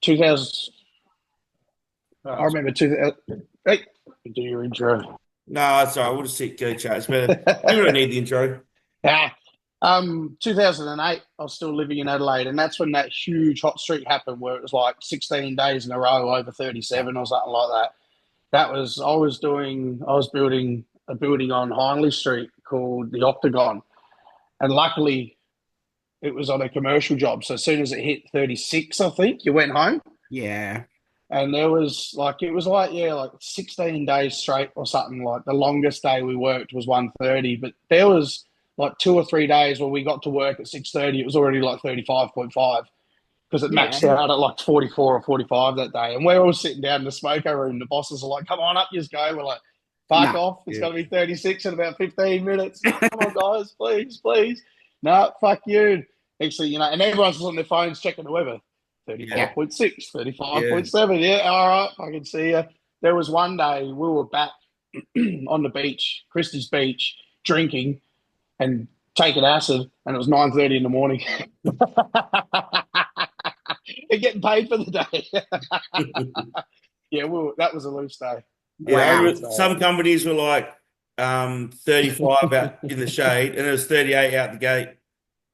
2000. I remember 2000. Hey, do your intro. No, it's all right. We'll just sit, go chat. It's better. You don't need the intro. Yeah. 2008, I was still living in Adelaide, and that's when that huge hot streak happened where it was like 16 days in a row over 37 or something like that. I was building a building on Hindley Street called the Octagon, and luckily it was on a commercial job. So as soon as it hit 36, I think you went home. Yeah. And there was it was like, yeah, like 16 days straight or something. Like the longest day we worked was 1:30, but there was like 2 or 3 days where we got to work at 6:30. It was already like 35.5 because it maxed Yeah. out at like 44 or 45 that day. And we're all sitting down in the smoker room. The bosses are like, come on up, you go. We're like, fuck Nah. off. It's Yeah. going to be 36 in about 15 minutes. No, come on, guys, please, please. No, fuck you. Actually, and everyone's just on their phones checking the weather. Yeah. 35.6, Yeah. 35.7. Yeah, all right, I can see you. There was one day we were back on the beach, Christie's Beach, drinking and taking acid, and it was 9:30 in the morning. And getting paid for the day. Yeah, that was a loose day. Yeah. Wow. Some companies were like 35 out in the shade, and it was 38 out the gate,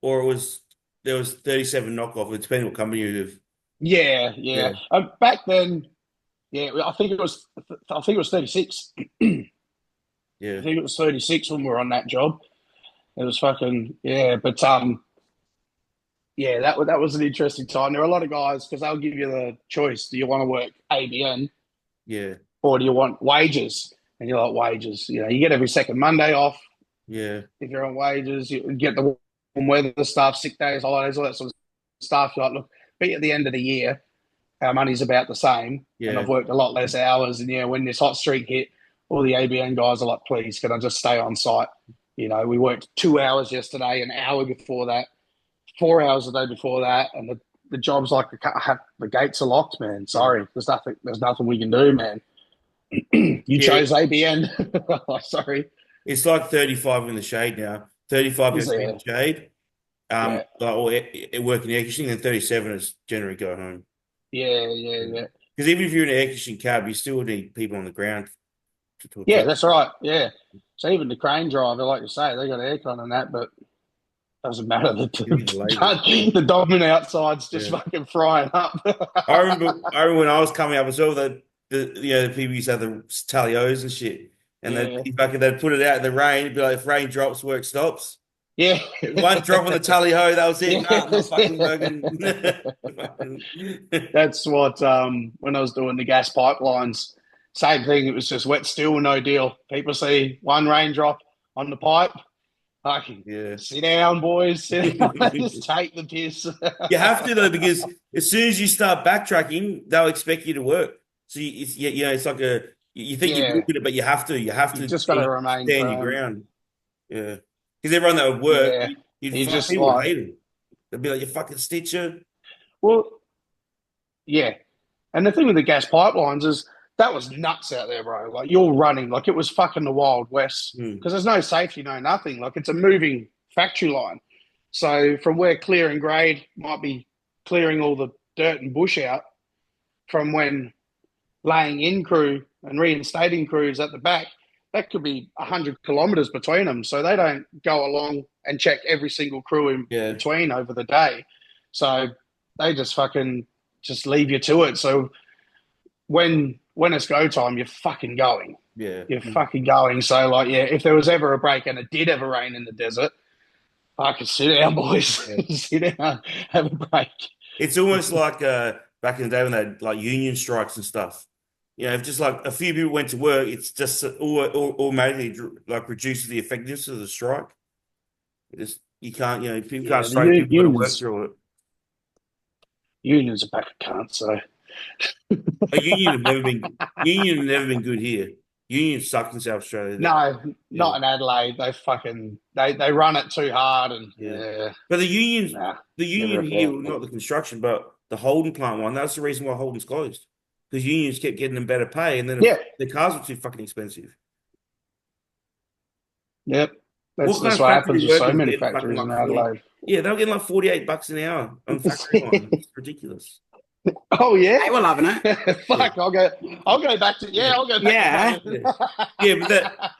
or there was 37 knockoff. It depending what company you live. Yeah, yeah. Yeah. Back then, yeah, I think it was 36. I Yeah. think it was 36 when we were on that job. It was fucking yeah, but yeah, that was an interesting time. There were a lot of guys because they'll give you the choice: do you want to work ABN Yeah. or do you want wages? And you're like wages. You get every second Monday off Yeah. if you're on wages. You get the warm weather stuff, sick days, holidays, all that sort of stuff. You're like, look, but at the end of the year, our money's about the same, and Yeah. I've worked a lot less hours. And yeah, when this hot streak hit, all the ABN guys are like, please, can I just stay on site? We worked 2 hours yesterday, an hour before that, 4 hours a day before that, and the job's like the gates are locked, man. Sorry, there's nothing we can do, man. You Yeah. chose ABN. Sorry. It's like 35 in the shade now. 35 you Is have to be in there? the shade. Yeah, Or working air conditioning, and 37 is generally go home. yeah, yeah, yeah. Because even if you're in an air conditioning cab, you still need people on the ground to talk Yeah, to. that's right. Yeah. So even the crane driver, like you say, they got aircon and that, but doesn't matter. You need the labour. The dominant outside's just Yeah. fucking frying up. I remember when I was coming up as well that the people used to have the tally O's and shit. And Yeah, they'd put it out in the rain, it'd be like if rain drops, work stops. yeah, One drop on the tally ho, that was it. yeah. Nah, I'm not fucking working. That's what when I was doing the gas pipelines, same thing. It was just wet steel, no deal. People see one raindrop on the pipe. I can Yeah. sit down, boys. Sit down. Just take the piss. You have to though, because as soon as you start backtracking, they'll expect you to work. So it's like you think you're Yeah, good at it, but you have you to just got to remain stand your firm. ground. Yeah, because everyone that would work, Yeah, you just people would like hate them. They'd be like, "You fucking stitcher." well, yeah. And the thing with the gas pipelines is that was nuts out there, bro. Like you're running like it was fucking the Wild West Hmm. because there's no safety, no nothing. Like it's a moving factory line. So from where clear and grade might be clearing all the dirt and bush out, from when laying in crew and reinstating crews at the back, that could be 100 kilometres between them. So they don't go along and check every single crew in Yeah. between over the day. So they just fucking just leave you to it. So when it's go time, you're fucking going. Yeah. You're fucking going. So like, yeah, if there was ever a break and it did ever rain in the desert, I could sit down, boys. Yeah. Sit down, have a break. It's almost like back in the day when they had like union strikes and stuff. If just like a few people went to work, it's just automatically like reduces the effectiveness of the strike. You can't, people can't Yeah, strike. the People got to work unions through it. unions are back at cunt. So A union have never been good here. Unions suck in South Australia. no, Yeah, not in Adelaide. They run it too hard and yeah. yeah, But nah, the never union a here, fan. not the construction, but the Holden plant one. That's the reason why Holden's closed. Because unions kept getting them better pay, and then Yeah, the cars were too fucking expensive. yep. That's What kind that's of what factory happens with so workers many getting fucking factories in like 40? Adelaide. Yeah, they were getting like $48 an hour on factory line. It's ridiculous. Oh yeah. They were loving it. Yeah. Fuck, I'll go back to Yeah. I'll go back to Yeah. playing. Yeah. Yeah, but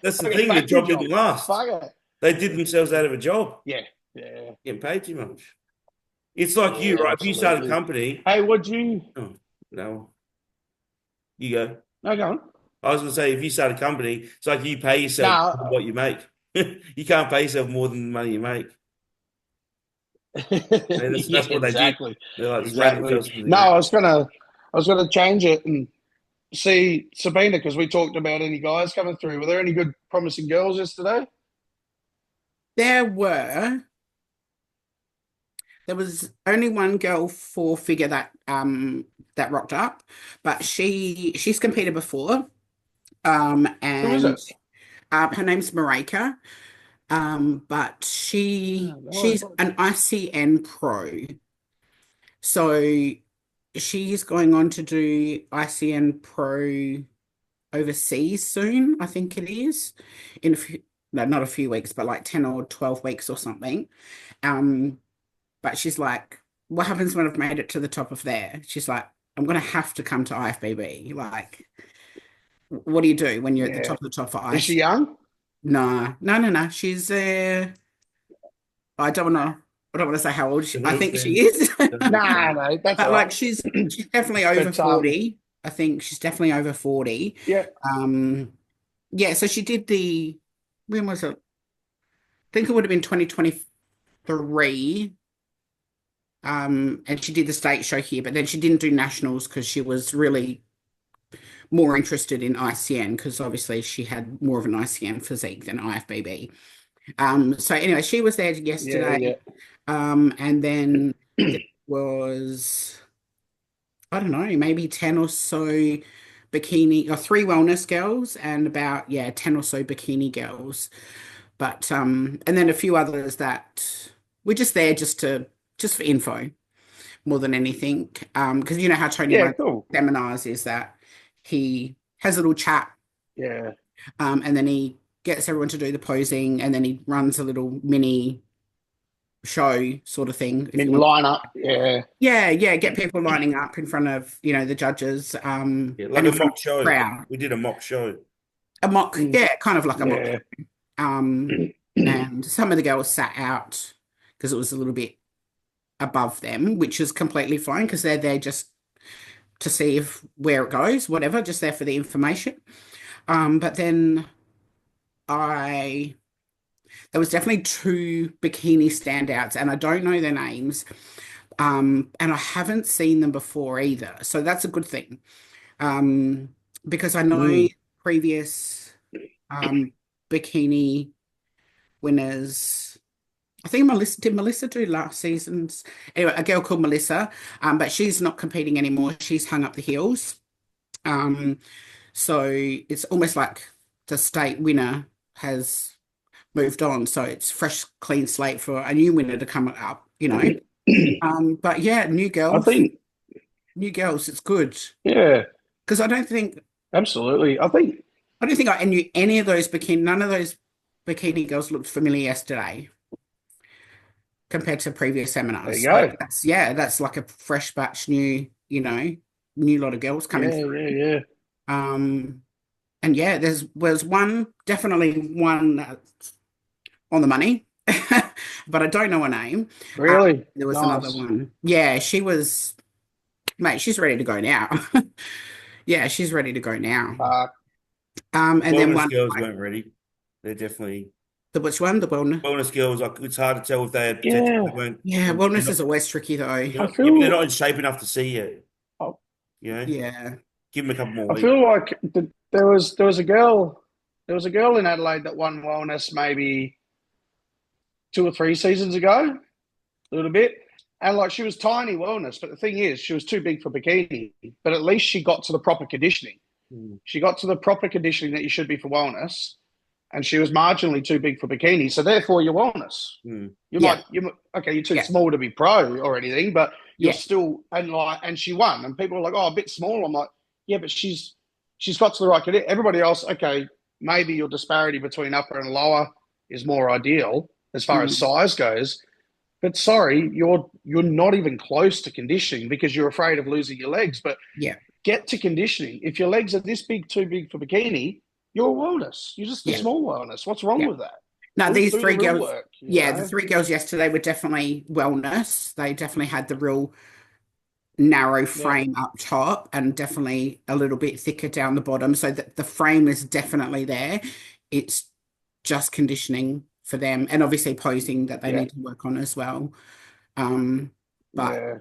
that's the I'll get thing. The factory job job. didn't last. Fuck it. They did themselves out of a job, Yeah, yeah, getting paid too much. It's like you, yeah, right? If you start a absolutely. company, Hey, would you? oh, no, you go. No, go on. I was going to say, if you start a company, it's like you pay yourself No. what you make. You can't pay yourself more than the money you make. And Yeah, that's what they did. exactly, They like spread exactly. themselves into No, the. I was gonna change it and see Sabina because we talked about any guys coming through. Were there any good promising girls yesterday? There were. There was only one girl for figure that rocked up, but she's competed before. Who is And it? her name's Marika. But Oh, she's no. an ICN pro. So she's going on to do ICN pro overseas soon, I think it is. In a few, no, not a few weeks, but like 10 or 12 weeks or something. Um, but she's like, what happens when I've made it to the top of there? She's like, I'm gonna have to come to IFBB. Like, what do you do when you're at the Yeah. top of the top for Is she IC? young? No, no, no, no. She's I don't want to say how old she, I think she is. Nah, no, that's But all like right. she's definitely over But 40. I think she's definitely over 40. yeah, Um yeah, so she did the when was it? I think it would have been 2023. And she did the state show here, but then she didn't do nationals because she was really more interested in ICN because obviously she had more of an ICN physique than IFBB. So anyway, she was there yeah, yesterday. yeah. And then there was, I don't know, maybe 10 or so bikini or three wellness girls and about, yeah, 10 or so bikini girls. But and then a few others that we're just there just for info more than anything. Because you know how Tony Yeah, runs cool. seminars is that he has a little chat, Yeah. and then he gets everyone to do the posing, and then he runs a little mini show sort of thing, if you Mini want. lineup. Yeah. Yeah, yeah, get people lining up in front of, the judges, Yeah, and like in a front mock of the show. crowd. We did a mock show. A mock, yeah, kind of like a mock. Yeah. Um, and some of the girls sat out because it was a little bit above them, which is completely fine because they're there just to see if where it goes, whatever, just there for the information. But then I there was definitely two bikini standouts, and I don't know their names. And I haven't seen them before either. So that's a good thing. Um, because I know Mm. previous bikini winners. I think Melissa do last season's anyway, a girl called Melissa, but she's not competing anymore. She's hung up the heels. Um, so it's almost like the state winner has moved on. So it's fresh, clean slate for a new winner to come up. But yeah, I think, new girls, it's good yeah, because absolutely. I don't think I knew any of those none of those bikini girls looked familiar yesterday compared to previous There you seminars. go. Like that's like a fresh batch, new lot of girls coming Yeah, through. yeah, yeah. Um, and yeah, was definitely one on the money, but I don't know her name. Really There was another nice. one. Yeah, she was, mate, she's ready to go now. Yeah, she's ready to go now. Uh, And then Wellness one, girls weren't ready. They're definitely the which one? The wellness. wellness girls. Like it's hard to tell if they had potential. yeah, They weren't. Yeah, They're wellness not. is always tricky though. I Yeah, but they're feel, not in shape enough to see yet. I You know, Yeah. give them a couple more I weeks. feel like there was a girl in Adelaide that won wellness maybe 2 or 3 seasons ago, a little bit. And like she was tiny wellness, but the thing is, she was too big for bikini. But at least she got to the proper conditioning. Mm. She got to the proper conditioning that you should be for wellness, and she was marginally too big for bikini. So therefore, your wellness, Mm. Yeah. okay, you're too Yeah. small to be pro or anything, but you're Yeah. still and she won, and people are like, oh, a bit small. I'm like, yeah, but she's got to the right condition. Everybody else, okay, maybe your disparity between upper and lower is more ideal as far as Mm. size goes. But sorry, you're not even close to conditioning because you're afraid of losing your legs. But Yeah. get to conditioning. If your legs are this big, too big for bikini, you're a wellness. You're just a Yeah. small wellness. What's wrong Yeah. with that? No, Do these the three real girls, work. the three girls yesterday were definitely wellness. They definitely had the real narrow Yeah, frame up top and definitely a little bit thicker down the bottom. So that the frame is definitely there. It's just conditioning for them, and obviously posing that they yeah, need to work on as well. But yeah,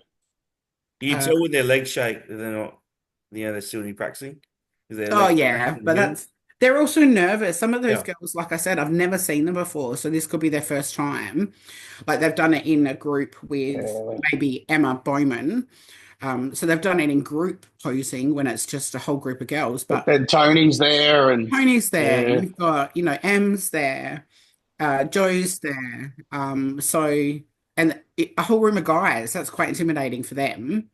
You tell when their legs shake that they're not, they're still only practicing. Their oh legs yeah, in the but middle. they're also nervous. Some of those Yeah. girls, like I said, I've never seen them before, so this could be their first time. Like they've done it in a group with yeah. maybe Emma Bowman. So they've done it in group posing when it's just a whole group of girls. But But then Tony's there, and Tony's there, yeah, you've got, Em's there, Joe's there. A whole room of guys, that's quite intimidating for them.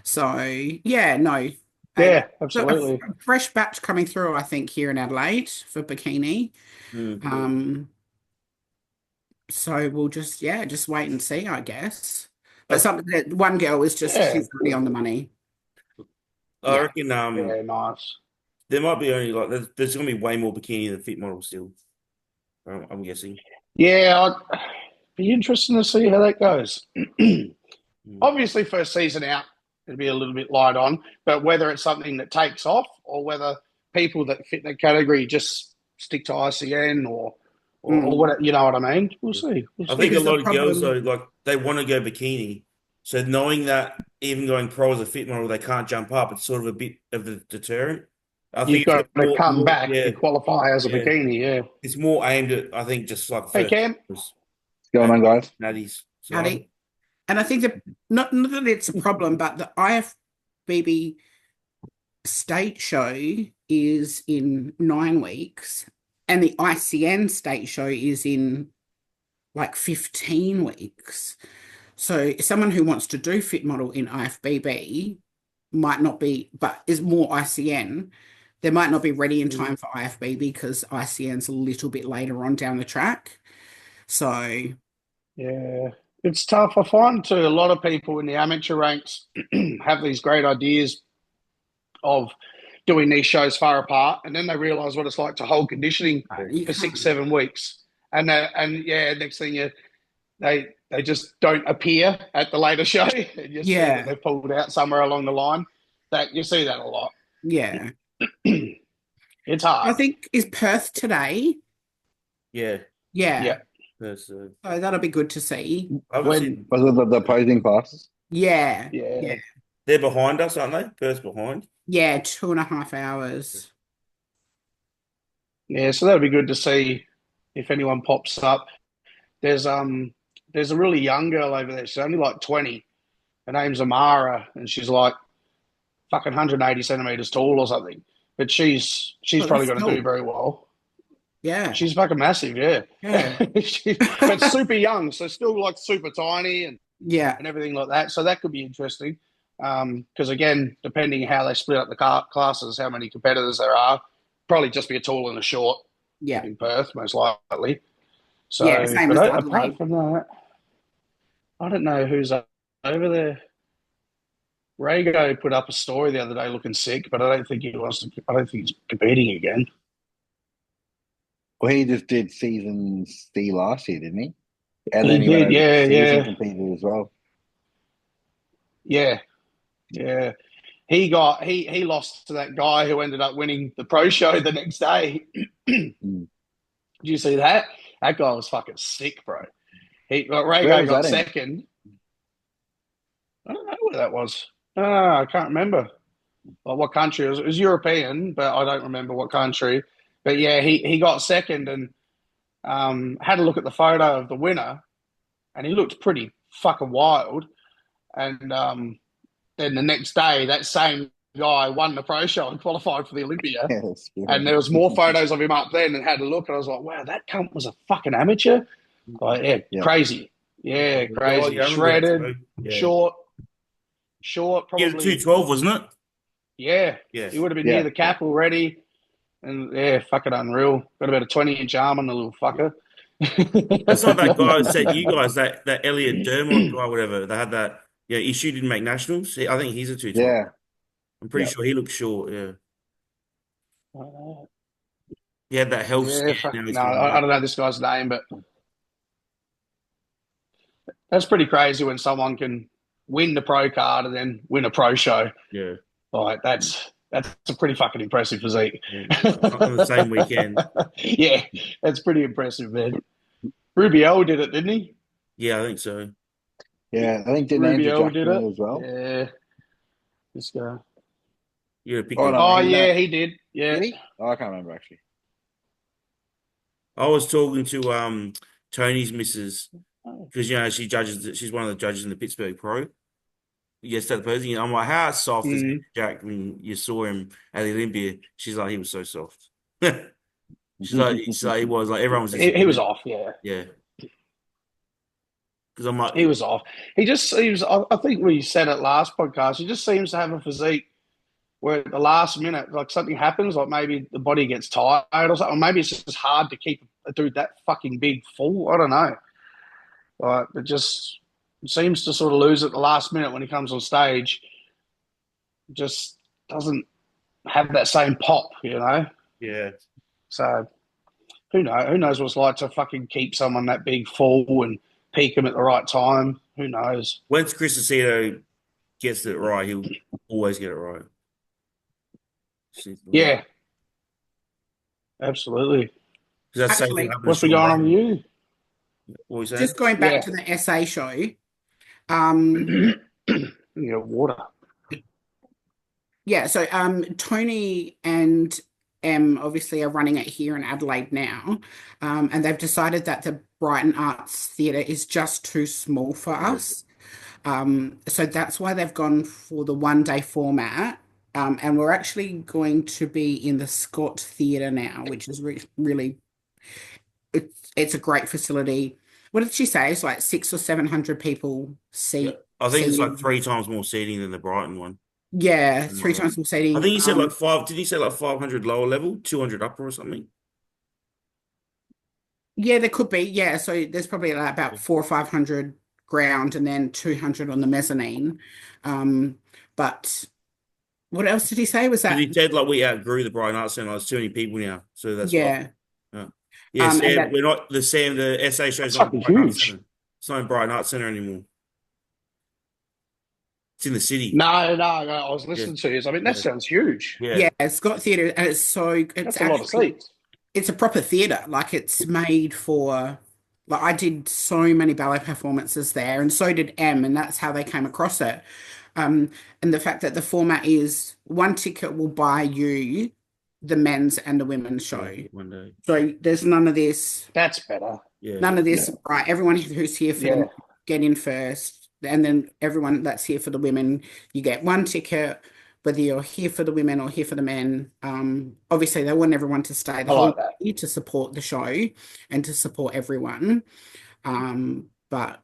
So yeah, no. And yeah, so a absolutely. fresh batch coming through, I think, here in Adelaide for bikini. Mm. Um, so we'll just wait and see, I guess. But I, something that one girl is just Yeah, she's really on the money. I Yeah. reckon yeah, nice. there might be only like there's going to be way more bikini than fit models still. I'm guessing. Yeah, I'd be interesting to see how that goes. Mm. Obviously, first season out, it'll be a little bit light on, but whether it's something that takes off or whether people that fit that category just stick to ICN or Mm. what, you know what I mean? We'll see. We'll I think see. a Because the lot of girls though, problem, like they want to go bikini, so knowing that even going pro as a fit model, they can't jump up, it's sort of a bit of a deterrent. I You've think it's got to come more, back yeah, and qualify as a yeah. bikini, yeah. It's more aimed at, I think, just like Hey, first Cam. Going on, guys? natties. So Addy, and I think that not that it's a problem, but the IFBB state show is in 9 weeks, and the ICN state show is in like 15 weeks. So someone who wants to do fit model in IFBB might not be, but is more ICN. They might not be ready in time for IFBB because ICN's a little bit later on down the track. So Yeah, it's tough. I find too a lot of people in the amateur ranks have these great ideas of doing these shows far apart, and then they realise what it's like to hold conditioning you for six, can't. 7 weeks, and yeah, next thing they just don't appear at the later show, and you see that Yeah, they've pulled out somewhere along the line. That you see that a lot. yeah. It's I hard. think is Perth today. yeah, Yeah. Yeah. that's, So that'll be good to see. I haven't When seen. Was it the posing classes? Yeah. yeah, Yeah. They're behind us, aren't they? First behind. Yeah, 2.5 hours. yeah, so that'll be good to see if anyone pops up. There's a really young girl over there. She's only like 20. Her name's Amara, and she's like fucking 180 centimeters tall or something. But she's Well, probably that's going to do cool. very well. Yeah. She's fucking massive, yeah. Yeah. But super young, so still like super tiny Yeah. and everything like that. So that could be interesting. Because again, depending how they split up the classes, how many competitors there are, probably just be a tall and a short Yeah. in Perth, most likely. So, Yeah. Same but as apart Adelaide. from that, I don't know who's over there. Rago put up a story the other day looking sick, but I don't think he wants to. I don't think he's competing again. Well, he just did season C last year, didn't he? And He then he went did, over to yeah, season yeah, competed as well. yeah, yeah. He lost to that guy who ended up winning the pro show the next day. Did you see that? That guy was fucking sick, bro. Where Rago was got that in? second. I don't know where that was. I can't remember. Well, what country it was European, but I don't remember what country. But yeah, he got second and had a look at the photo of the winner, and he looked pretty fucking wild. And then the next day, that same guy won the pro show and qualified for the Olympia. And there was more photos of him up then, and had a look, and I was like, wow, that cunt was a fucking amateur. Like, yeah, crazy. Yeah, crazy. Yeah, I remember that Shredded, photo. Yeah. short, Yeah, probably. 212, wasn't it? Yeah, Yes. he would have been Yeah. near the cap already. And yeah, fucking unreal. Got about a 20-inch arm on the little fucker. That's not that guy who said you guys, that Elliot Dermott guy, whatever. They had that. Yeah, issue didn't make nationals. I think he's a two-time. Yeah. I'm pretty Yep. sure he looks short. Yeah, he had that health Yeah, scare. Now he's no, coming I back. don't know this guy's name, but that's pretty crazy when someone can win the pro card and then win a pro show. Yeah, Like that's a pretty fucking impressive physique. yeah. On the same weekend. Yeah, that's pretty impressive, man. Rubio did it, didn't he? Yeah, I think so. Yeah, I think Denan's Rubio did Jackson it as well. Yeah, this guy. You gotta pick Oh, him. no. Oh he yeah, did. he did. Yeah. Did he? Oh, I can't remember actually. I was talking to Tony's missus because she judges. She's one of the judges in the Pittsburgh Pro. Yesterday, posing. I'm like, how soft is Jack when you saw him at the Olympia? She's like, he was so soft. she's like, he was like everyone was. He was off. Yeah. Yeah. Because I'm like, He was off. He was. I think we said it last podcast. He just seems to have a physique where at the last minute, like something happens, like maybe the body gets tired or something. Or maybe it's just hard to keep a dude that fucking big full. I don't know. Like it just seems to sort of lose at the last minute when he comes on stage. Just doesn't have that same pop, you know. yeah. So who knows? Who knows what it's like to fucking keep someone that big full and peak him at the right time? Who knows? Once Chris Aceto gets it right, he'll always get it right. Yeah, absolutely. That's Actually, what's been going on with you? What were you saying? Just going back to the SA show, Yeah, water. yeah, so Tony and Em obviously are running it here in Adelaide now, and they've decided that the Brighton Arts Theatre is just too small for us. So that's why they've gone for the one-day format, and we're actually going to be in the Scott Theatre now, which is really it's a great facility. What did she say? It's like 600 or 700 people seat. I think it's like seating. 3 times more seating than the Brighton one. Yeah, 3 times more seating. I think he said like 5. Did he say like 500 lower level, 200 upper or something? Yeah, there could be. Yeah, so there's probably like about 400 or 500 ground and then 200 on the mezzanine. But what else did he say? Was that? He said like we outgrew the Brighton Arts Centre. There's too many people now, so that's Yeah. why. Yeah, Sam, that, we're not the Sam. The SA show's That's not fucking Brighton Arts huge. Centre. It's not in Brighton Arts Centre anymore. It's in the city. No. I was listening to you. I mean, that sounds huge. Yeah. Scott Theatre, and it's That's a lot of seats. It's a proper theatre. Like it's made for. Like I did so many ballet performances there, and so did Em, and that's how they came across it. And the fact that the format is one ticket will buy you the men's and the women's show. One day. So there's none of this. That's better. Yeah. None of this. Right, everyone who's here for them get in first, and then everyone that's here for the women, you get one ticket, whether you're here for the women or here for the men. Obviously, they want everyone to stay the whole day to support the show and to support everyone. But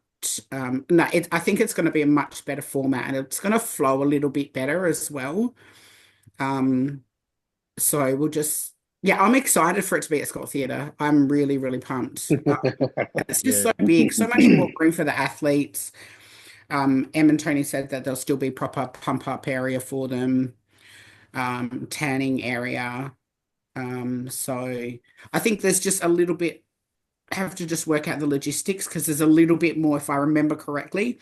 no, I think it's going to be a much better format, and it's going to flow a little bit better as well. So we'll just, I'm excited for it to be at Scott Theatre. I'm really, really pumped. It's just so big, so much more room for the athletes. Em and Tony said that there'll still be proper pump up area for them, tanning area. So I think there's just a little bit, have to just work out the logistics because there's a little bit more, if I remember correctly,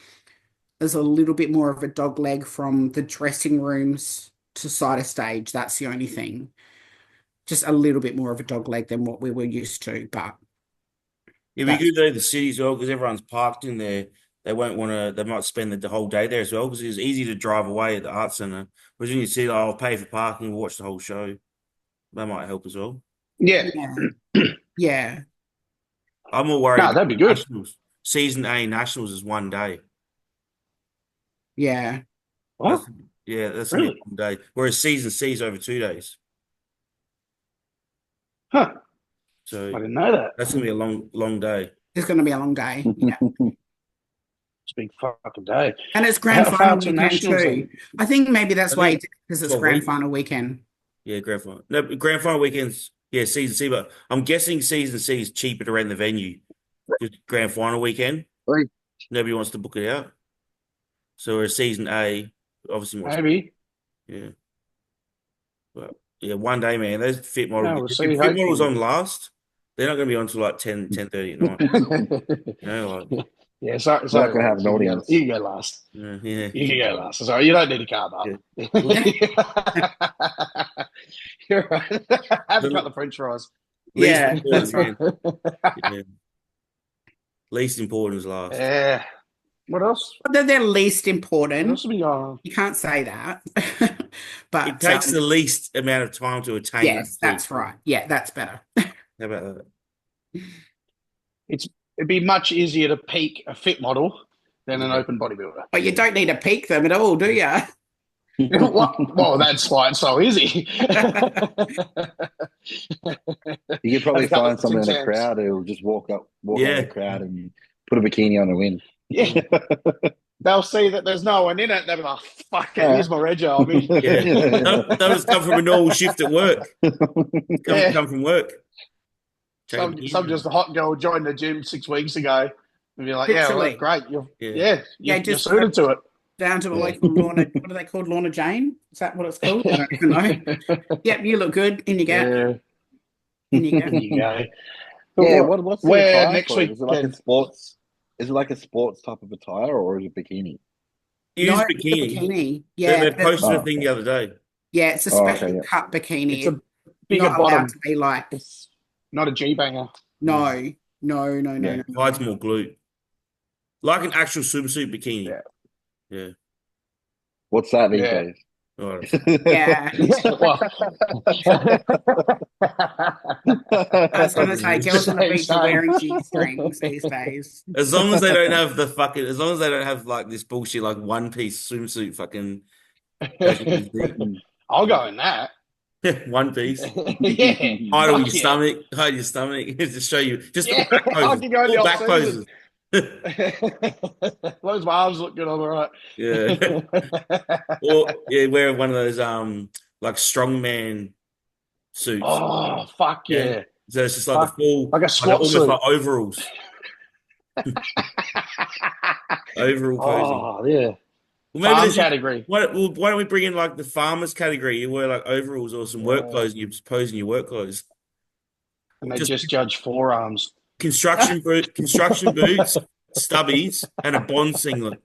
there's a little bit more of a dog leg from the dressing rooms to side of stage. That's the only thing. Just a little bit more of a dog leg than what we were used to, but it'd be good though the city as well because everyone's parked in there. They won't want to. They might spend the whole day there as well because it's easy to drive away at the art centre. Whereas when you see, I'll pay for parking, we'll watch the whole show. That might help as well. Yeah. I'm more worried. No, that'd be good. Nationals. Season A Nationals is one day. Yeah. What? That's really? One day. Whereas Season C is over 2 days. Huh. So I didn't know that. That's gonna be a long day. It's going to be a long day. Yeah. It's a big fucking day. And it's grand How final far to weekend nationals too. then? I think maybe that's why because it's 12 grand weeks. final weekend. Yeah, grand final. No, grand final weekends. Yeah, Season C. But I'm guessing Season C is cheaper to rent the venue just grand final weekend. Oi. Nobody wants to book it out. So we're season A, obviously more. Maybe. Yeah. But yeah, one day, man, those fit models. Yeah, we'll If see, fit models hopefully. on last, they're not going to be on till like 10:30 at night. You know, like, Yeah, sorry. We're not gonna have an you can go- audience. You can go last. yeah. You can go last. Sorry, you don't need a card up. You're right. Have a couple of French fries. Least Yeah, important, that's right. man. Yeah. Least important is last. Yeah. What else? They're least What important. else have we got? You can't say that. But It takes the least amount of time to attain yes, that. that's right. Yeah, that's better. How about that? It'd be much easier to peak a fit model than an open bodybuilder. But you don't need to peak them at all, do you? Well, that's why it's so easy. You could probably Have a couple find of someone in the exams. crowd who'll just walk out Yeah. of the crowd and put a bikini on and win. Yeah. They'll see that there's no one in it. They'll be like, fuck it, here's my rego. I mean, Yeah. Those come from a normal shift at work. Yeah. Come from work. some just a hot girl joined the gym 6 weeks ago. And be like, Literally. yeah, well, great. You're, Yeah. you're just suited to it. Down to a local Lorna. What are they called? Lorna Jane? Is that what it's called? I don't even know. Yep, you look good. In you go. Yeah. In you go. There you go. Yeah, But what's the where attire next for it? week? Is it like a sports? Is it like a sports type of attire, or is it bikini? Use No, bikini. bikini. Yeah, They posted Oh, a thing the other day. yeah, it's a Oh, okay, special yeah. cut bikini. It's a bigger not allowed bottom. to be like It's not a G banger. no. Yeah. Hides more glute. Like an actual swimsuit bikini. Yeah. Yeah. What's that these Yeah. days? All right. Yeah. Well, I was gonna say girls on the beach are Same. wearing G-strings these days. As long as they don't have as long as they don't have like this bullshit like one piece swimsuit fucking I'll go in that. one piece. Yeah. Hide all Fuck your yeah. stomach. Hide your stomach. Just to show you. Just Yeah, all back I poses. can go in the All back off-season. poses. As long as my arms look good, I'm all right. Yeah. Or wear one of those like strongman suits. Oh, fuck yeah. So it's just like the full like a squat almost suit. like overalls. Overall posing. Oh, yeah. Well, maybe Farm there's category. why don't we bring in like the farmers category? You wear like overalls or some work Yeah. clothes and you just pose in your work clothes. And they just judge forearms. Construction boots, stubbies, and a Bond singlet.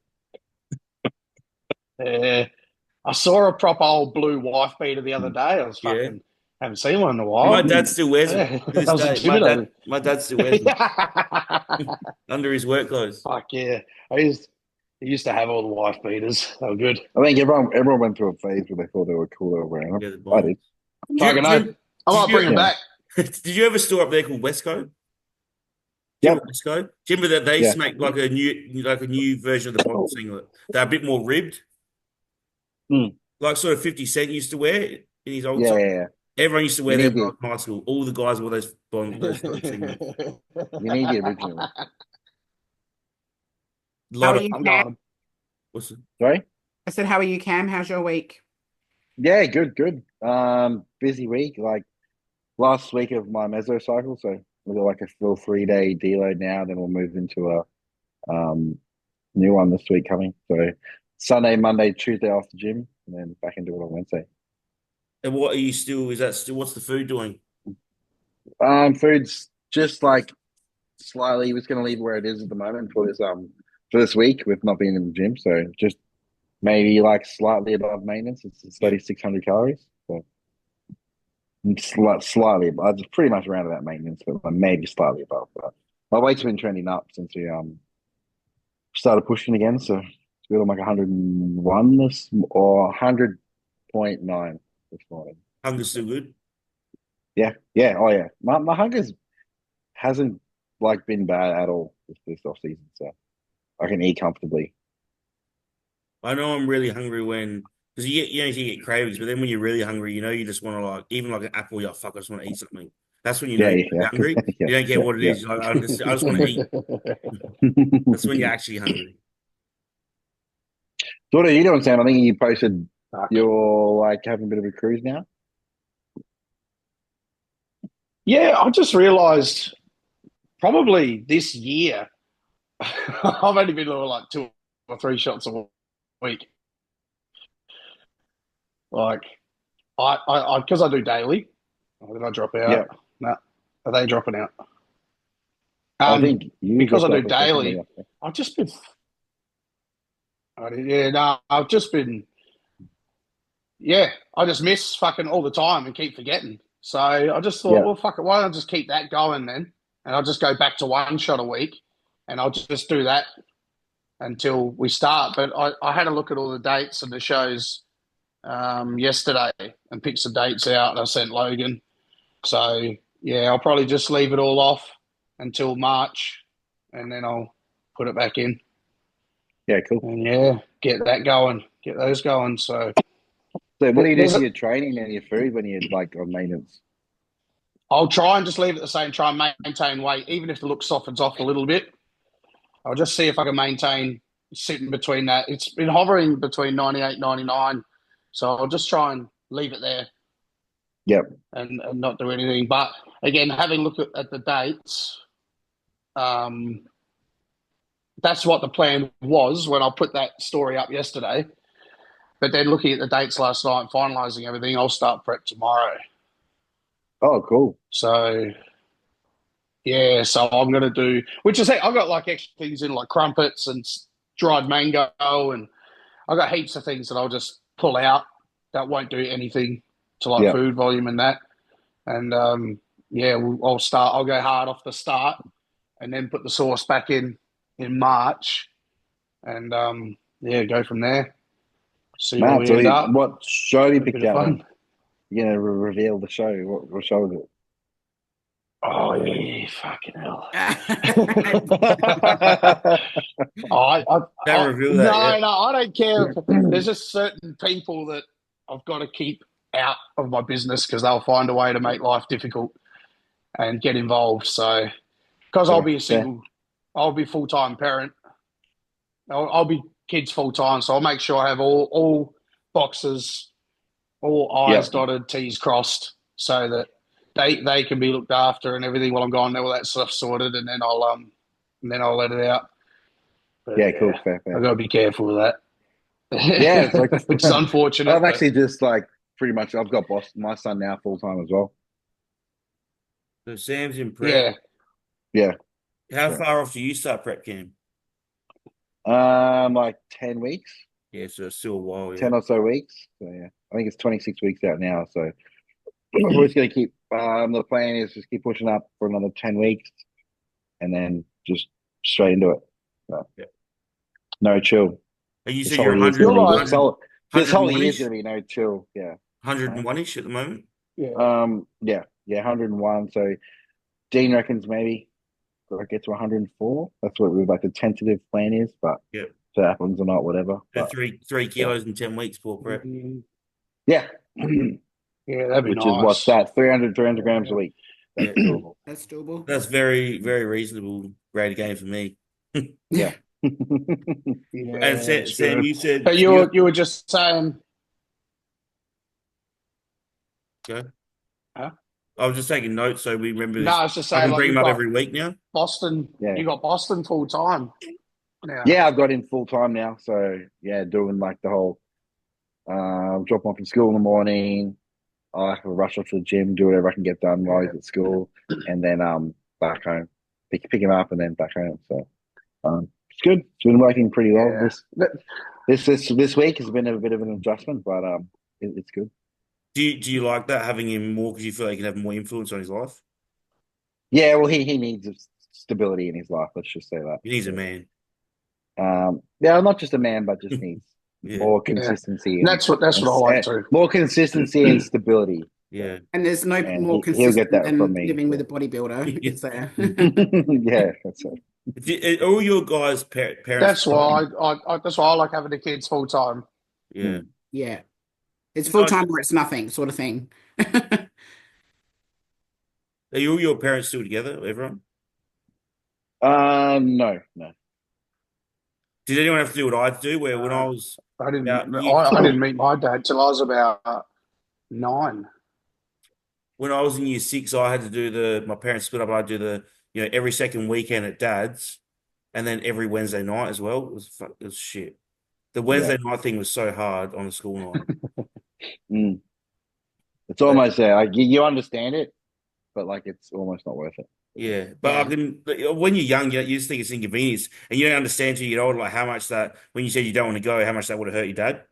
Yeah. I saw a proper old blue wife beater the other day. I was Yeah. fucking haven't seen one in a while. My dad still wears Yeah. them to I was this day. intimidated. My dad still wears them under his work clothes. Fuck yeah. I used to have all the wife beaters. They were good. I think everyone went through a phase where they thought they were cool over wearing them. Yeah, the I Bond. did. Fucking know. I might bring them back. Did you ever store up there called Westco? Yep. Westco. Do you remember that they Yeah. make like a new version of the Bond singlet? They're a bit more ribbed. Like sort of 50 Cent used to wear in his old Yeah, song. yeah, yeah. Everyone used to wear You them need in high school. All the guys wore those singlets. You need the original. How are you, I'm Cam? going. What's it? Sorry? I said, how are you, Cam? How's your week? Yeah, good. Busy week. Like last week of my mesocycle, so we've got like a full 3-day deload now. Then we'll move into a new one this week coming. So Sunday, Monday, Tuesday off the gym, and then back into it on Wednesday. And what are you still? Is that still? What's the food doing? Food's just like slightly. We're going to leave it where it is at the moment for this week. We've not been in the gym, so just maybe like slightly above maintenance. It's 3,600 calories. So slightly above. It's pretty much around about maintenance, but maybe slightly above. But my weight's been trending up since we started pushing again. So it's been like 101 or 100.9 this morning. Hunger's still good. Yeah. Oh yeah. My hunger hasn't like been bad at all this off season, so I can eat comfortably. I know I'm really hungry because you get cravings, but then when you're really hungry, you just want to like even like an apple. You're like, fuck, I just want to eat something. That's when you know you're hungry. Yeah. You don't get what it is. You're like, I just want to eat. That's when you're actually hungry. So what are you doing, Sam? I think you posted you're like having a bit of a cruise now. Yeah, I just realised probably this year, I've only been doing like 2 or 3 shots a week. Like, because I do daily. Oh, did I drop out? Yeah. No. Are they dropping out? I think you because I dropped do off a second daily, ago. I've just been, I've just been, I just miss fucking all the time and keep forgetting. So I just thought, Yeah. well, fuck it, why don't I just keep that going then? And I'll just go back to 1 shot a week and I'll just do that until we start. But I had a look at all the dates and the shows yesterday and picked some dates out and I sent Logan. So, yeah, I'll probably just leave it all off until March and then I'll put it back in. Yeah, cool. And, get that going, get those going. So what do you do there's for a- your training and your food when you're like on maintenance? I'll try and just leave it the same, try and maintain weight, even if the look softens off a little bit. I'll just see if I can maintain sitting between that. It's been hovering between 98, 99. So I'll just try and leave it there. Yep. And not do anything. But again, having a look at the dates, that's what the plan was when I put that story up yesterday. But then looking at the dates last night and finalising everything, I'll start prep tomorrow. Oh, cool. So, so I'm going to do, which is, I've got like extra things in like crumpets and dried mango, and I've got heaps of things that I'll just pull out that won't do anything to like food volume and that. And I'll go hard off the start and then put the sauce back in March and go from there. See where we end up. What show have you picked out? Fun. You're going to reveal the show. What show is it? Oh, yeah, fucking hell. Don't reveal that. No, I don't care. There's just certain people that I've got to keep out of my business because they'll find a way to make life difficult and get involved. So, because I'll be a single, I'll be a full-time parent. I'll be kids full-time, so I'll make sure I have all boxes, all I's dotted, T's crossed, so that they can be looked after and everything while I'm gone there, all that stuff sorted, and then I'll let it out. But, cool. Fair. I've got to be careful with that. Yeah, it's like which is unfortunate. I've actually just like pretty much I've got my son now full time as well. So Sam's in prep. Yeah. How far off do you start prep, Cam? Like 10 weeks. Yeah, so it's still a while. 10 or so weeks. So I think it's 26 weeks out now. So we're just gonna keep. The plan is just keep pushing up for another 10 weeks, and then just straight into it. So, no chill. You said you're 100. This whole year is gonna be no chill. Yeah. 101-ish at the moment. Yeah. 101. So Dean reckons maybe I get to 104. That's what like the tentative plan is, but if it happens or not, whatever. So 3 kilos in 10 weeks for prep. Yeah. Yeah, that'd be Which nice. is what's that? 300 grams a week. That's doable. That's doable. That's very, very reasonable grade of game for me. Yeah. And Sam, you said, but you were just saying. Go. Huh? I was just taking notes so we remember. No, I was just saying. I can bring them up every week now. Boston. You got Boston full time. Now. Yeah, I've got him full time now. So doing like the whole drop him off in school in the morning. I have to rush off to the gym, do whatever I can get done while he's at school, and then back home, pick him up, and then back home. So it's good. It's been working pretty well. This week has been a bit of an adjustment, but it's good. Do you like that, having him more because you feel like you can have more influence on his life? Yeah, well, he needs stability in his life. Let's just say that. He's a man. Not just a man, but just needs more consistency. And that's what I like too. More consistency and stability. Yeah. And there's no more consistent than living with a bodybuilder. Is there? Yeah, that's it. All your guys' parents. That's why I like having the kids full time. Yeah. Yeah. It's full time or it's nothing, sort of thing. Are all your parents still together, everyone? No. Did anyone have to do what I had to do? Where when I was, I didn't meet my dad till I was about 9. When I was in year 6, I had to do my parents split up. I do the every second weekend at Dad's, and then every Wednesday night as well. It was shit. The Wednesday night thing was so hard on a school night. It's almost there. Like you understand it, but like it's almost not worth it. Yeah, but when you're young, you just think it's inconvenience, and you don't understand till you get older, like how much that when you said you don't want to go, how much that would have hurt your dad.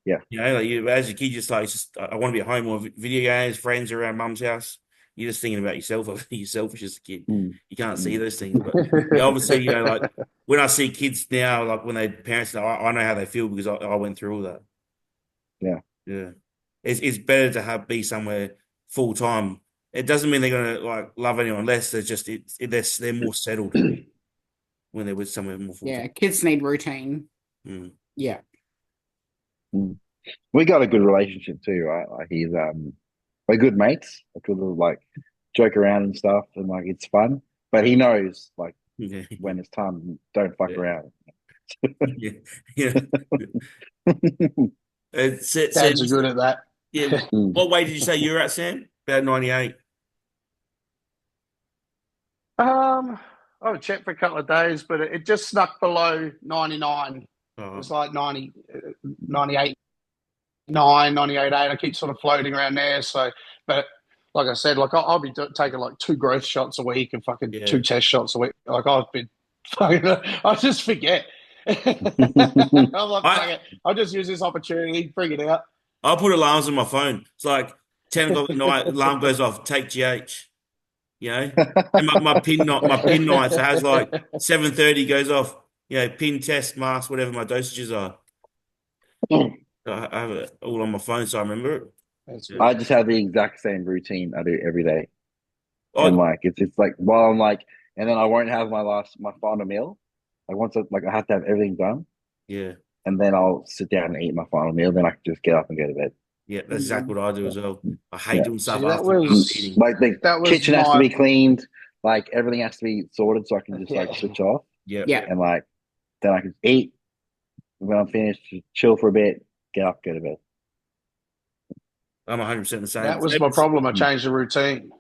Yeah, as a kid, just like I want to be at home or video games, friends around mum's house. You're just thinking about yourself. You're selfish as a kid. You can't see those things, but obviously, like when I see kids now, like when they parents, I know how they feel because I went through all that. Yeah. It's better to be somewhere full time. It doesn't mean they're gonna like love anyone less. They're just they're more settled when they're with somewhere more full time. Yeah, kids need routine. Yeah. We got a good relationship too, right? Like he's we're good mates. Like we'll like joke around and stuff, and like it's fun. But he knows like when it's time, don't fuck around. Dads are good at that. Yeah. What weight did you say you were at, Sam? About 98. I would check for a couple of days, but it just snuck below 99. It was like 90, 98, 9, 98, 8. I keep sort of floating around there. So, but like I said, like I'll be taking like 2 growth shots a week and fucking 2 test shots a week. Like I've been fucking, I just forget. I'm like, fuck it. I'll just use this opportunity, bring it out. I'll put alarms on my phone. It's like 10 o'clock at night, alarm goes off, take GH. And my pin night, so it has like 7:30 goes off, pin test, mask, whatever my dosages are. I have it all on my phone, so I remember it. I just have the exact same routine I do every day. And like it's like while I'm like, and then I won't have my final meal. Like once I have to have everything done. Yeah. And then I'll sit down and eat my final meal. Then I can just get up and go to bed. Yeah, that's exactly what I do as well. I hate doing stuff after eating. Like the kitchen has to be cleaned. Like everything has to be sorted so I can just like switch off. Yeah. And like then I can eat. When I'm finished, chill for a bit, get up, go to bed. I'm 100% the same. That was my problem. I changed the routine.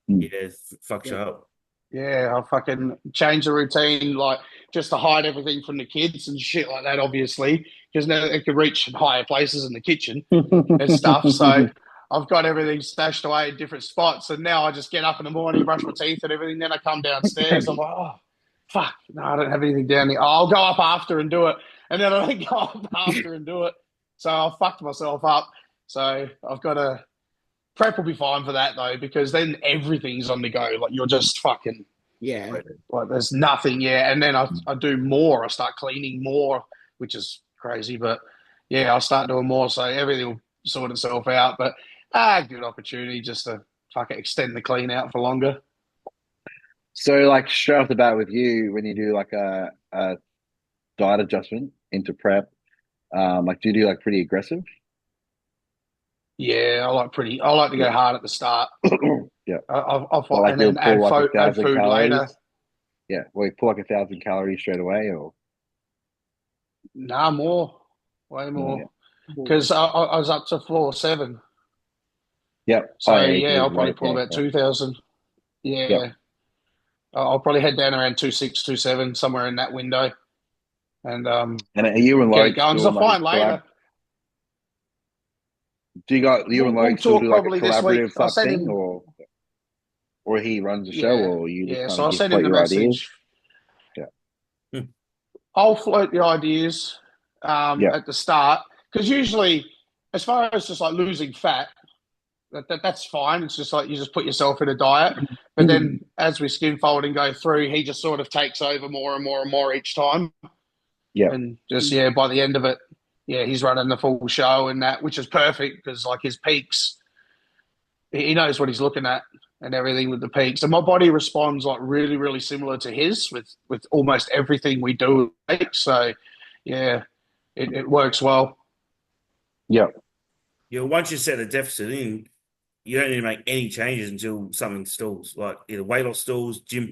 Yeah, fucks you up. Yeah, I fucking changed the routine, like just to hide everything from the kids and shit like that, obviously, because now they could reach higher places in the kitchen and stuff. So I've got everything stashed away in different spots, and now I just get up in the morning, brush my teeth and everything. Then I come downstairs. I'm like, oh, fuck, no, I don't have anything down here. I'll go up after and do it, and then I don't go up after and do it. So I fucked myself up. So I've got to. Prep will be fine for that though, because then everything's on the go. Like you're just fucking like there's nothing. And then I do more. I start cleaning more, which is crazy, but I'll start doing more. So everything will sort itself out. But good opportunity just to fucking extend the clean out for longer. So like straight off the bat with you, when you do like a diet adjustment into prep, like do you do like pretty aggressive? Yeah, I like to go hard at the start. I'll find like and then add food calories. later. Yeah, well, you pull like 1,000 calories straight away, or nah, way more, because I was up to floor 7. Yep. So I'll probably pull about 2,000. Yeah, I'll probably head down around 2.6, 2.7, somewhere in that window, and are you and Logan going? I'll find later. Do you got you and Logan still do like a collaborative type thing, him, or he runs the show, or you just so I'll send him the message. Ideas? I'll float the ideas at the start, because usually, as far as just like losing fat, that's fine. It's just like you just put yourself in a diet, but then as we skin fold and go through, he just sort of takes over more and more and more each time. Yeah, and just by the end of it. Yeah, he's running the full show and that, which is perfect because like his peaks, he knows what he's looking at and everything with the peaks. And my body responds like really, really similar to his with almost everything we do. So, it works well. Yeah. Once you set a deficit in, you don't need to make any changes until something stalls, like either weight loss stalls, gym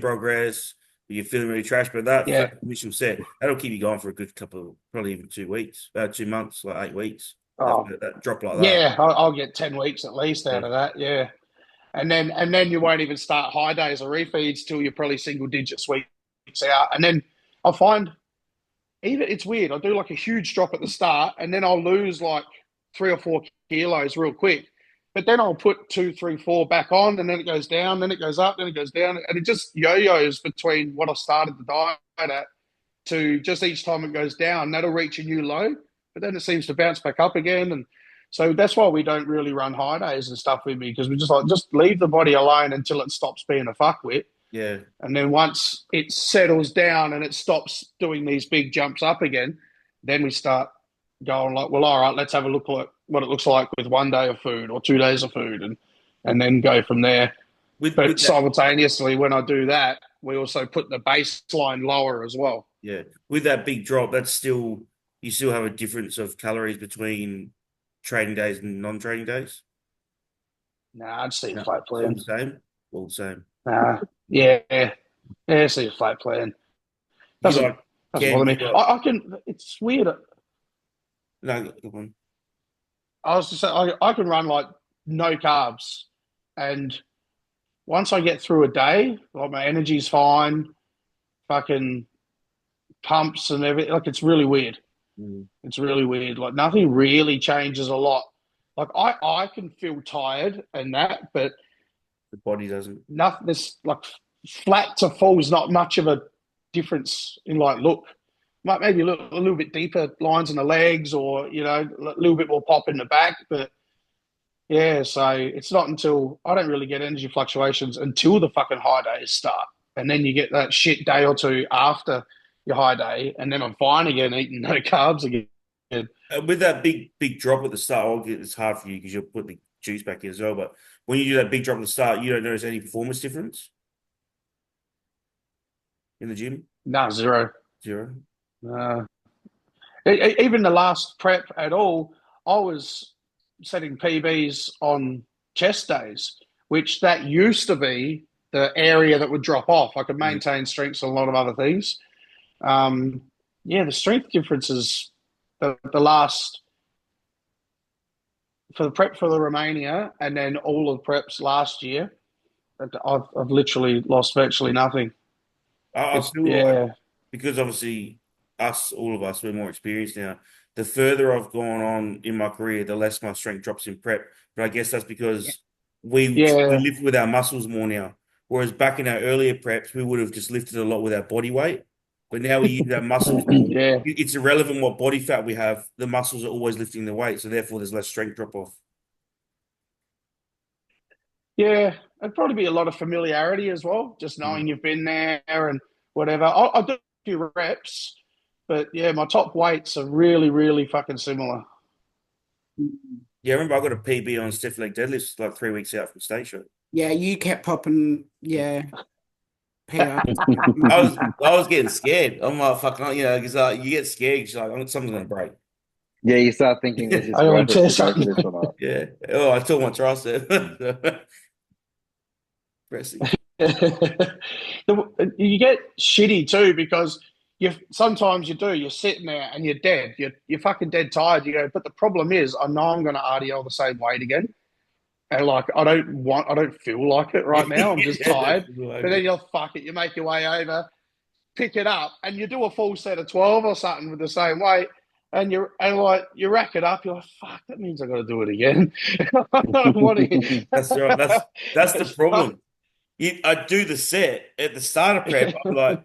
progress. You're feeling really trash, but that initial set, that'll keep you going for a good couple, probably even 2 weeks, 2 months, like 8 weeks. That drop like that. Yeah, I'll get 10 weeks at least out of that. Yeah, and then you won't even start high days or refeeds till you're probably single digits weeks out. And then I find even it's weird. I do like a huge drop at the start, and then I'll lose like 3 or 4 kilos real quick. But then I'll put 2, 3, 4 back on, and then it goes down, then it goes up, then it goes down, and it just yo-yos between what I started the diet at to just each time it goes down. That'll reach a new low, but then it seems to bounce back up again. And so that's why we don't really run high days and stuff with me, because we just leave the body alone until it stops being a fuckwit. Yeah. And then once it settles down and it stops doing these big jumps up again, then we start going like, well, all right, let's have a look at what it looks like with 1 day of food or 2 days of food, and then go from there. But simultaneously, when I do that, we also put the baseline lower as well. Yeah. With that big drop, you still have a difference of calories between trading days and non-trading days? Nah, I'd see a flat plan. All the same. Yeah, see a flat plan. Doesn't bother me. I can. It's weird. No, go on. I was just saying, I can run like no carbs, and once I get through a day, like my energy's fine, fucking pumps and everything. Like it's really weird. It's really weird. Like nothing really changes a lot. Like I can feel tired and that, but the body doesn't. Nothing. This like flat to full is not much of a difference in like look. Might maybe a little bit deeper lines in the legs, or a little bit more pop in the back. But yeah, so it's not until I don't really get energy fluctuations until the fucking high days start, and then you get that shit day or two after your high day, and then I'm fine again, eating no carbs again. With that big drop at the start, it's hard for you because you'll put the juice back in as well. But when you do that big drop at the start, you don't notice any performance difference in the gym? No, zero. Zero. Even the last prep at all, I was setting PBs on chest days, which that used to be the area that would drop off. I could maintain strengths on a lot of other things. The strength differences, the last, for the prep for the Romania and then all of the preps last year, I've literally lost virtually nothing. I feel like, because obviously all of us, we're more experienced now. The further I've gone on in my career, the less my strength drops in prep. But I guess that's because we lift with our muscles more now. Whereas back in our earlier preps, we would have just lifted a lot with our body weight. But now we use our muscles. It's irrelevant what body fat we have. The muscles are always lifting the weight, so therefore there's less strength drop off. Yeah, it'd probably be a lot of familiarity as well, just knowing you've been there and whatever. I'll do a few reps, but yeah, my top weights are really, really fucking similar. Yeah, I remember I got a PB on stiff leg deadlifts like 3 weeks out from state show. Yeah, you kept popping. Yeah. I was getting scared. I'm like, fucking, because you get scared because you're like, something's going to break. Yeah, you start thinking, is this worth it to go for this or not? Yeah. Oh, I tore my tricep. You get shitty too because sometimes you're sitting there and you're dead. You're fucking dead tired. You go, but the problem is I know I'm going to RDL the same weight again. And like, I don't feel like it right now. I'm just tired. But then you'll fuck it. You make your way over, pick it up, and you do a full set of 12 or something with the same weight. And you rack it up. You're like, fuck, that means I got to do it again. That's right. That's the problem. I do the set at the start of prep. I'm like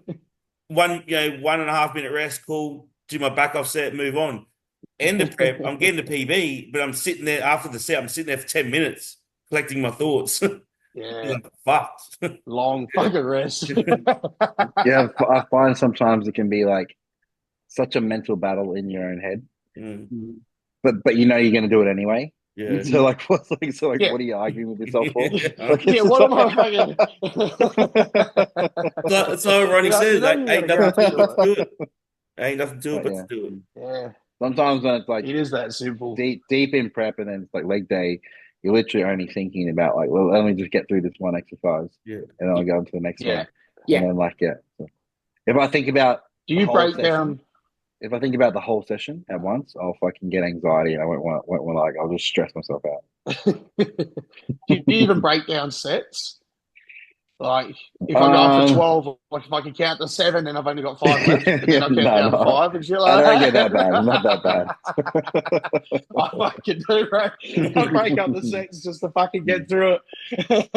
1.5 minute rest, cool. Do my back off set, move on. End of prep, I'm getting the PB, but I'm sitting there after the set. I'm sitting there for 10 minutes collecting my thoughts. Yeah, fucked. Long fucking rest. Yeah, I find sometimes it can be like such a mental battle in your own head, but you're going to do it anyway. Yeah. So like, what are you arguing with yourself for? What am I fucking? So Ronnie says, ain't nothing to it, but do it. Ain't nothing to it, but to do it. Yeah. Sometimes when it's like it is that simple. Deep in prep, and then it's like leg day, you're literally only thinking about like, well, let me just get through this one exercise, and then I'll go into the next one. Yeah. And then So if I think about, do you break down? if I think about the whole session at once, I'll fucking get anxiety and I won't want like I'll just stress myself out. Do you even break down sets? Like, if I'm going for Um, 12, like if I can count to 7, then I've only got 5 left, but then I count down no, 5 and shit I like don't get that that. bad. I'm not that bad. I fucking do, right? I break up the sets just to fucking get through it.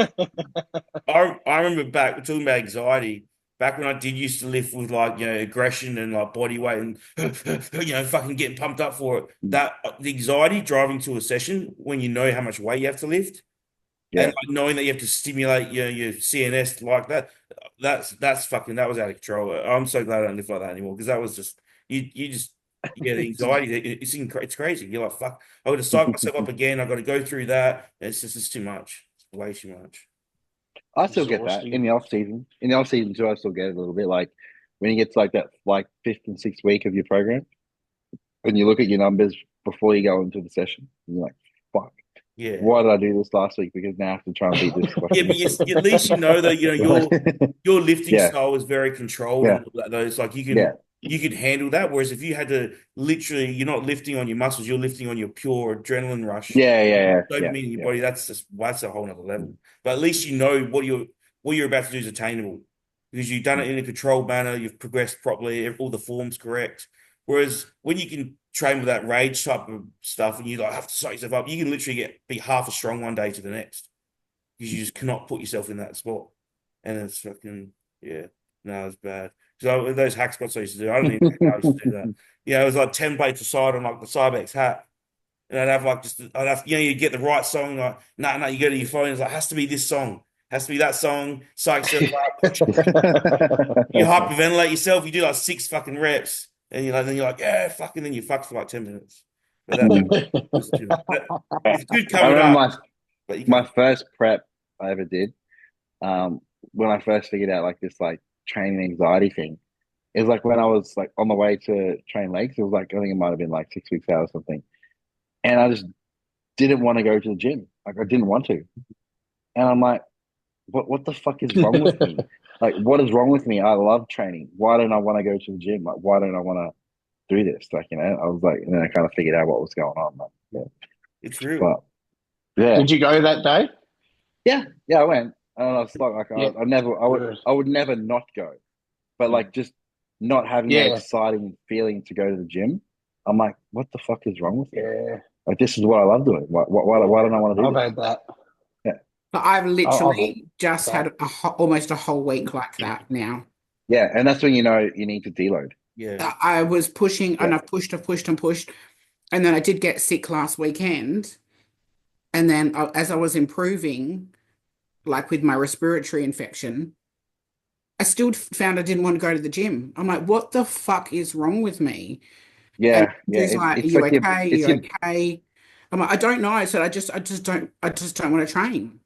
I remember back, we're talking about anxiety, back when I did used to lift with like, aggression and like body weight and, fucking getting pumped up for it. That the anxiety driving to a session when you know how much weight you have to lift and Yeah. like knowing that you have to stimulate your CNS like that, that was out of control. I'm so glad I don't live like that anymore because that was just, you get the anxiety. It's crazy. You're like, fuck, I got to psych myself up again. I got to go through that. It's too much. It's way too much. I still get that in the off season. In the off season too, I still get it a little bit. Like when you get to like that like fifth and sixth week of your program, and you look at your numbers before you go into the session, and you're like, "Fuck, Yeah. why did I do this last week? Because now I have to try and beat this." Yeah, but at least you know that your lifting Yeah. style is very controlled Yeah. and all that. Though it's like Yeah. you could handle that. Whereas if you had to literally, you're not lifting on your muscles, you're lifting on your pure adrenaline rush, Yeah. dopamine in your body. That's a whole nother level. But at least you know what you're about to do is attainable because you've done it in a controlled manner. You've progressed properly. All the form's correct. Whereas when you can train with that rage type of stuff and you like have to psych yourself up, you can literally be half as strong one day to the next because you just cannot put yourself in that spot. And it's fucking, yeah, no, it's bad. So those hack spots I used to do, I don't even think I used to do that. Yeah, it was like 10 plates aside on like the Cybex hat. And I'd have like you get the right song. Like, no, you go to your phone. It's like, has to be this song. Has to be that song. Psych yourself up. You hyperventilate yourself. You do like 6 fucking reps. And then you're like, yeah, fucking, then you fuck for like 10 minutes. But it's good I coming remember up. my first prep I ever did. When I first figured out like this like training anxiety thing, it was like when I was like on the way to train legs. It was like I think it might have been like 6 weeks out or something, and I just didn't want to go to the gym. Like I didn't want to, and I'm like, what the fuck is wrong with me? Like what is wrong with me? I love training. Why don't I want to go to the gym? Like why don't I want to do this? Like I was like, and then I kind of figured out what was going on. Like, yeah. It's real. But yeah, Did you go that day? yeah, I went. And I was like, Yeah. I would never not go. But like just not having that Yeah. exciting feeling to go to the gym, I'm like, what the fuck is wrong with me? Yeah. Like this is what I love doing. Why don't I want to do I've this? had that. But I've literally I've- just had almost a whole week like that now. Yeah, and that's when you know you need to deload. Yeah. I was pushing and Yeah. I've pushed and pushed. And then I did get sick last weekend. And then as I was improving, like with my respiratory infection, I still found I didn't want to go to the gym. I'm like, what the fuck is wrong with me? And Yeah. he's like, It's are you like okay? Are you okay? I'm like, I don't know. I said, I just don't want to train.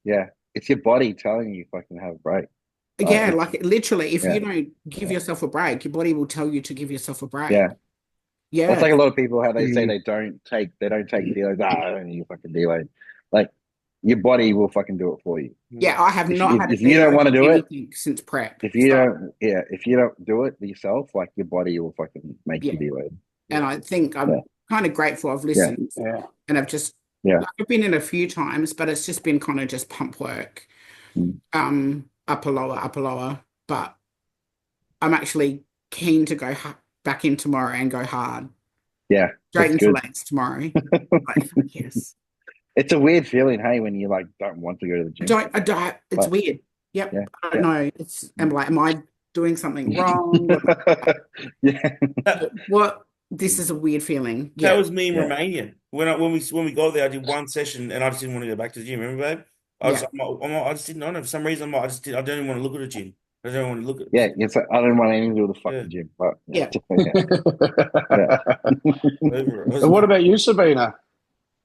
yeah, it's your body telling you fucking have a break. Yeah, like literally, if yeah. you don't give yourself a break, your body will tell you to give yourself a break. Yeah. Yeah. That's like a lot of people how they say they don't take deloads. And you fucking deload. Like your body will fucking do it for you. Yeah, I have not had if you don't want to do it since prep. if you don't do it yourself, like your body will fucking make you deload. And I think I'm kind of grateful I've listened. Yeah. And I've just I've been in a few times, but it's just been kind of just pump work. Upper lower. But I'm actually keen to go back in tomorrow and go hard. Yeah. Straight into legs tomorrow. Like, yes. It's a weird feeling, hey, when you like don't want to go to the gym. I don't. It's weird. Yep. Yeah, I don't know. I'm like, am I doing something wrong? Yeah. What? This is a weird feeling. Yeah. That was me in Romania. When we got there, I did one session and I just didn't want to go back to the gym. Remember, babe? I just didn't know. For some reason, I don't even want to look at the gym. I don't want to look at. Yeah, it's like, I don't want anything to do with the fucking gym. But And what about you, Sabina?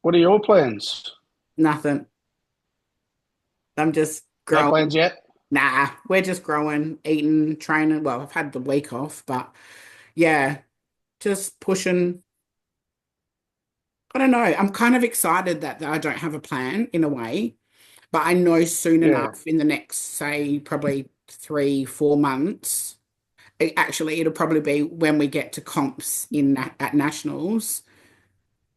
What are your plans? Nothing. I'm just growing. No plans yet? Nah, we're just growing, eating, training. Well, I've had the week off, but yeah, just pushing. I don't know. I'm kind of excited that I don't have a plan in a way, but I know soon enough in the next, say, probably 3-4 months, It'll probably be when we get to comps at nationals,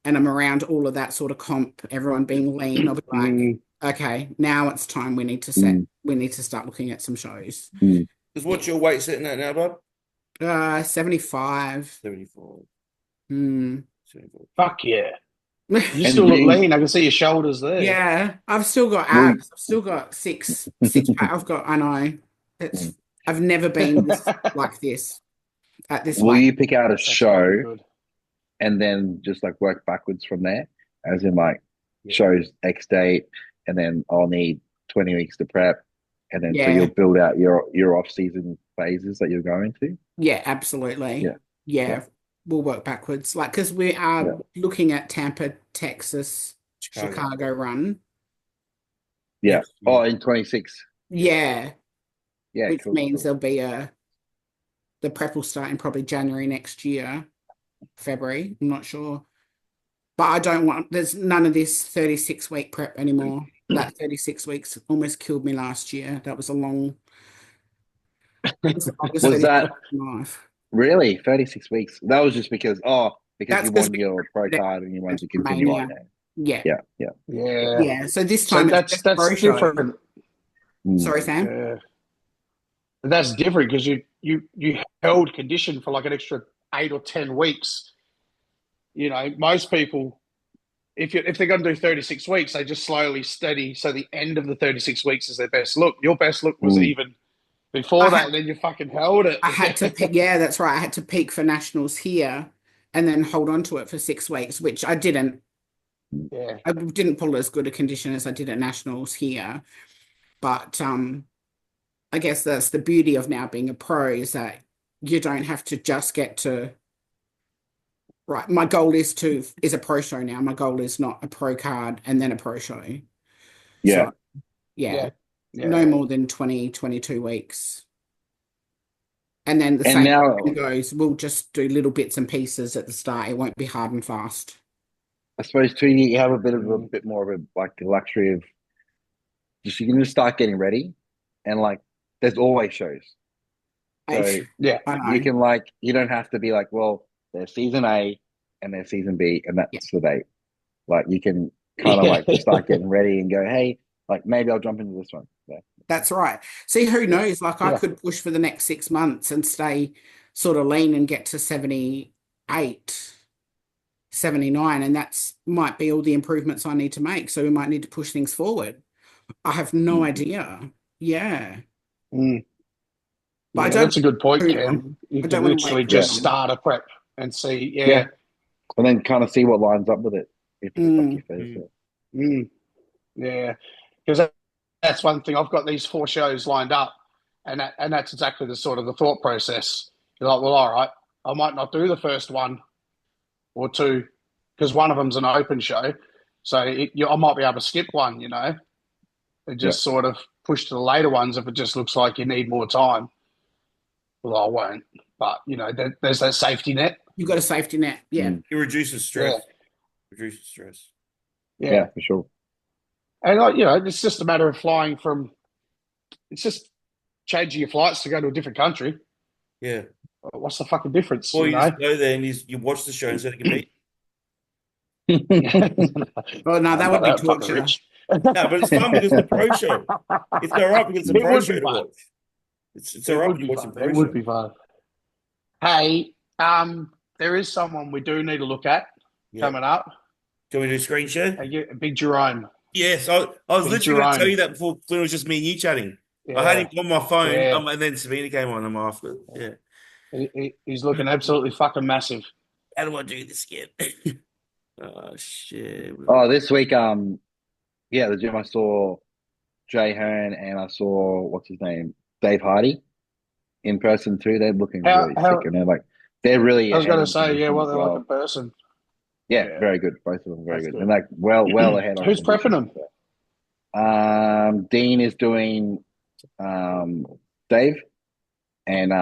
and I'm around all of that sort of comp, everyone being lean. I'll be like, okay, now it's time. We need to start looking at some shows. Because what's your weight sitting at now, bud? 75. 74. 74. Fuck yeah. You still look lean. I can see your shoulders there. Yeah, I've still got abs. I've still got six pack. I know. I've never been like this at this Will weight. you pick out a show and then just like work backwards from there? As in like shows X date, and then I'll need 20 weeks to prep, and then so you'll build out your off season phases that you're going to. Yeah, absolutely. Yeah. We'll work backwards, like because we are looking at Tampa, Texas, Chicago run. Yeah. Oh, in 26. Yeah. Yeah. Which means there'll be the prep will start in probably January next year, February. I'm not sure. But I don't want, there's none of this 36-week prep anymore. That 36 weeks almost killed me last year. That was a long. Was that life. Really 36 weeks? That was just because you won your pro card and you wanted to continue on there. Yeah. So this time that's different. Sorry, Sam. Yeah. That's different because you held condition for like an extra 8 or 10 weeks. You know, most people, if they're going to do 36 weeks, they just slowly steady. So the end of the 36 weeks is their best look. Your best look was even before that, and then you fucking held it. I had to pick, that's right. I had to peak for nationals here and then hold on to it for 6 weeks, which I didn't. Yeah. I didn't pull as good a condition as I did at nationals here. But I guess that's the beauty of now being a pro, is that you don't have to just get to, right, my goal is a pro show now. My goal is not a pro card and then a pro show. Yeah. So, no more than 20, 22 weeks. And then the same goes, we'll just do little bits and pieces at the start. It won't be hard and fast. I suppose too, you have a bit more of a like the luxury of just you can just start getting ready, and like there's always shows. So you can you don't have to be like, well, there's season A and there's season B and that's the date. Like you can kind of like just start getting ready and go, hey, like maybe I'll jump into this one. Yeah. That's right. See, who knows? Like I could push for the next 6 months and stay sort of lean and get to 78, 79, and that's might be all the improvements I need to make. So we might need to push things forward. I have no idea. Yeah. But that's a good point, Cam. You can literally just start a prep and see, and then kind of see what lines up with it. Yeah, because that's one thing. I've got these 4 shows lined up, and that's exactly the sort of the thought process. You're like, well, all right, I might not do the first 1 or 2 because one of them's an open show, so I might be able to skip one, you know, and just sort of push to the later ones if it just looks like you need more time. Well, I won't, but you know, there's that safety net. You've got a safety net, It reduces stress. Reduces stress. Yeah, for sure. And you know, it's just a matter of flying from. It's just changing your flights to go to a different country. Yeah. What's the fucking difference? Well, you just go there and you watch the show instead of compete. Well, no, that would be torture. No, but it's fun because it's a pro show. It's all right because it's a pro show to watch. It's all right when you watch a pro show. It would be fun. Hey, there is someone we do need to look at coming up. Do you want me to do a screen share? Big Jerome. Yes, I was literally going to tell you that before when it was just me and you chatting. Yeah. I had him on my phone, and then Sabina came on and I'm after. Yeah. He's looking absolutely fucking massive. How do I do this again? Oh, shit. Oh, this week, the gym I saw Jay Hearn and I saw, what's his name, Dave Hardy in person too. They're looking really sick, and they're really. I was going to say, they're like in person. Yeah, very good. Both of them very good. And like well ahead. Who's prepping them? Dean is doing Dave, and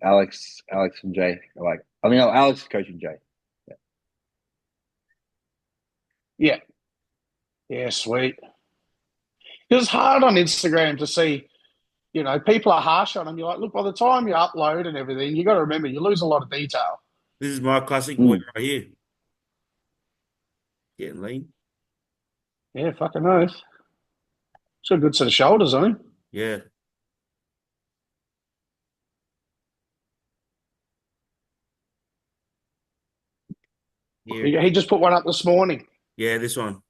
Alex and Jay are like. I mean, Alex is coaching Jay. Yeah, sweet. It was hard on Instagram to see, people are harsh on him. You're like, look, by the time you upload and everything, you got to remember you lose a lot of detail. This is my classic boy right here. Getting lean. Yeah, fucking knows. It's got a good set of shoulders on him. Yeah. He just put one up this morning. Yeah, this one.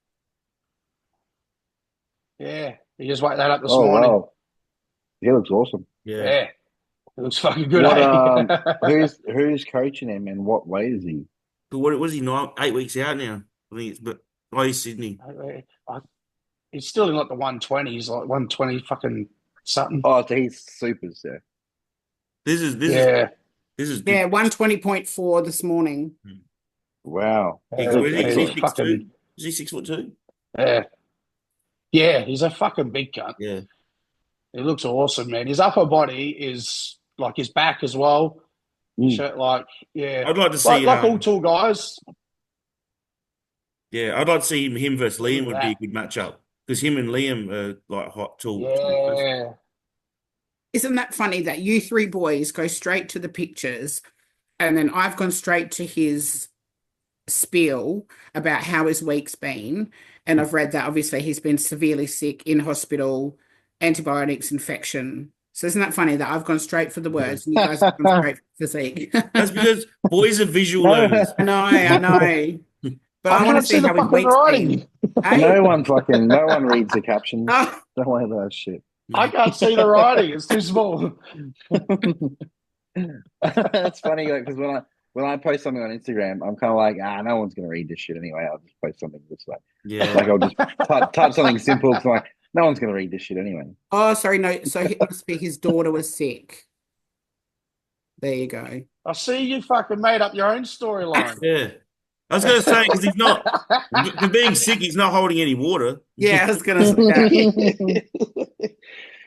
Yeah, he just whacked that up this morning. Wow. He looks awesome. Yeah. It looks fucking good. Who's coaching him and what weight is he? But what was he? 8 weeks out now. I think it's he's Sydney. He's still in like the 120s, like 120 fucking something. Oh, so he's supers there. This is good. 120.4 this morning. Wow. Is he 6'2"? Is he 6'2"? Yeah, he's a fucking big cunt. Yeah. He looks awesome, man. His upper body is like his back as well. I'd like to see like all tall guys. Yeah, I'd like to see him versus Liam would be a good matchup because him and Liam are like hot tall. Yeah. Isn't that funny that you three boys go straight to the pictures and then I've gone straight to his spiel about how his week's been, and I've read that obviously he's been severely sick, in hospital, antibiotics, infection. So isn't that funny that I've gone straight for the words and you guys have gone straight for physique? That's because boys are visual learners. I know. But I want to see how his week's been. No one reads the captions. Don't worry about that shit. I can't see the writing. It's too small. That's funny because when I post something on Instagram, I'm kind of like, no one's going to read this shit anyway. I'll just post something this way. Yeah. Like I'll just type something simple. It's like, no one's going to read this shit anyway. Oh, sorry. No. So it must be his daughter was sick. There you go. I see you fucking made up your own storyline. Yeah. I was going to say, because he's not, for being sick, he's not holding any water. Yeah, I was going to say that.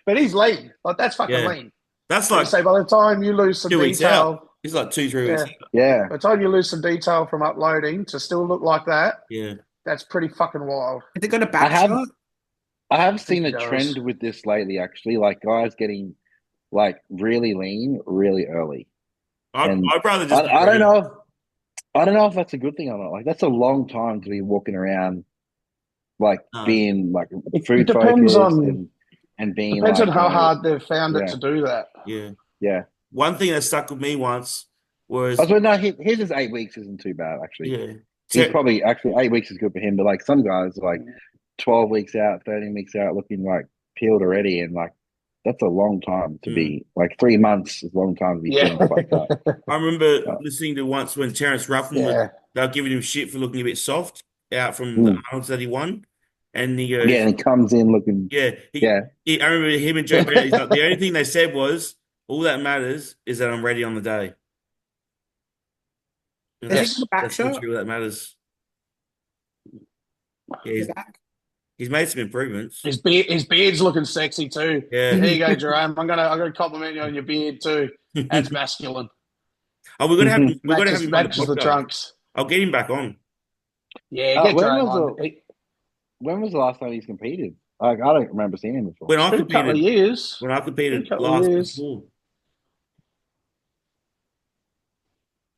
But he's lean. Like, that's fucking lean. That's like, say by the time you lose some detail. He's like 2-3 weeks out. Yeah. By the time you lose some detail from uploading to still look like that, yeah, that's pretty fucking wild. Has it got a back shot? I have seen a trend with this lately, actually, like guys getting like really lean really early. I'd rather just. I don't know if that's a good thing or not. Like that's a long time to be walking around, like being like food focused and being. Depends like, on how hard they've found it to do that. Yeah, yeah. One thing that stuck with me once was. His is 8 weeks isn't too bad actually. Yeah, he's probably 8 weeks is good for him, but like some guys like 12 weeks out, 13 weeks out, looking like peeled already, and like. That's a long time to be like 3 months is a long time to be feeling like that. I remember listening to once when Terence Ruffin they were giving him shit for looking a bit soft out from the Arnold's that he won. And he goes, and he comes in looking I remember him and Joe Brown, he's like, the only thing they said was all that matters is that I'm ready on the day. That's literally all that matters. Yeah, he's made some improvements. His beard's looking sexy too. Yeah. There you go, Jerome. I'm gonna compliment you on your beard too. That's masculine. Oh, we're gonna have him on the trunks. I'll get him back on. Yeah, get Jerome on. When was the last time he's competed? Like, I don't remember seeing him before. When I competed, a couple of years. When I competed last before.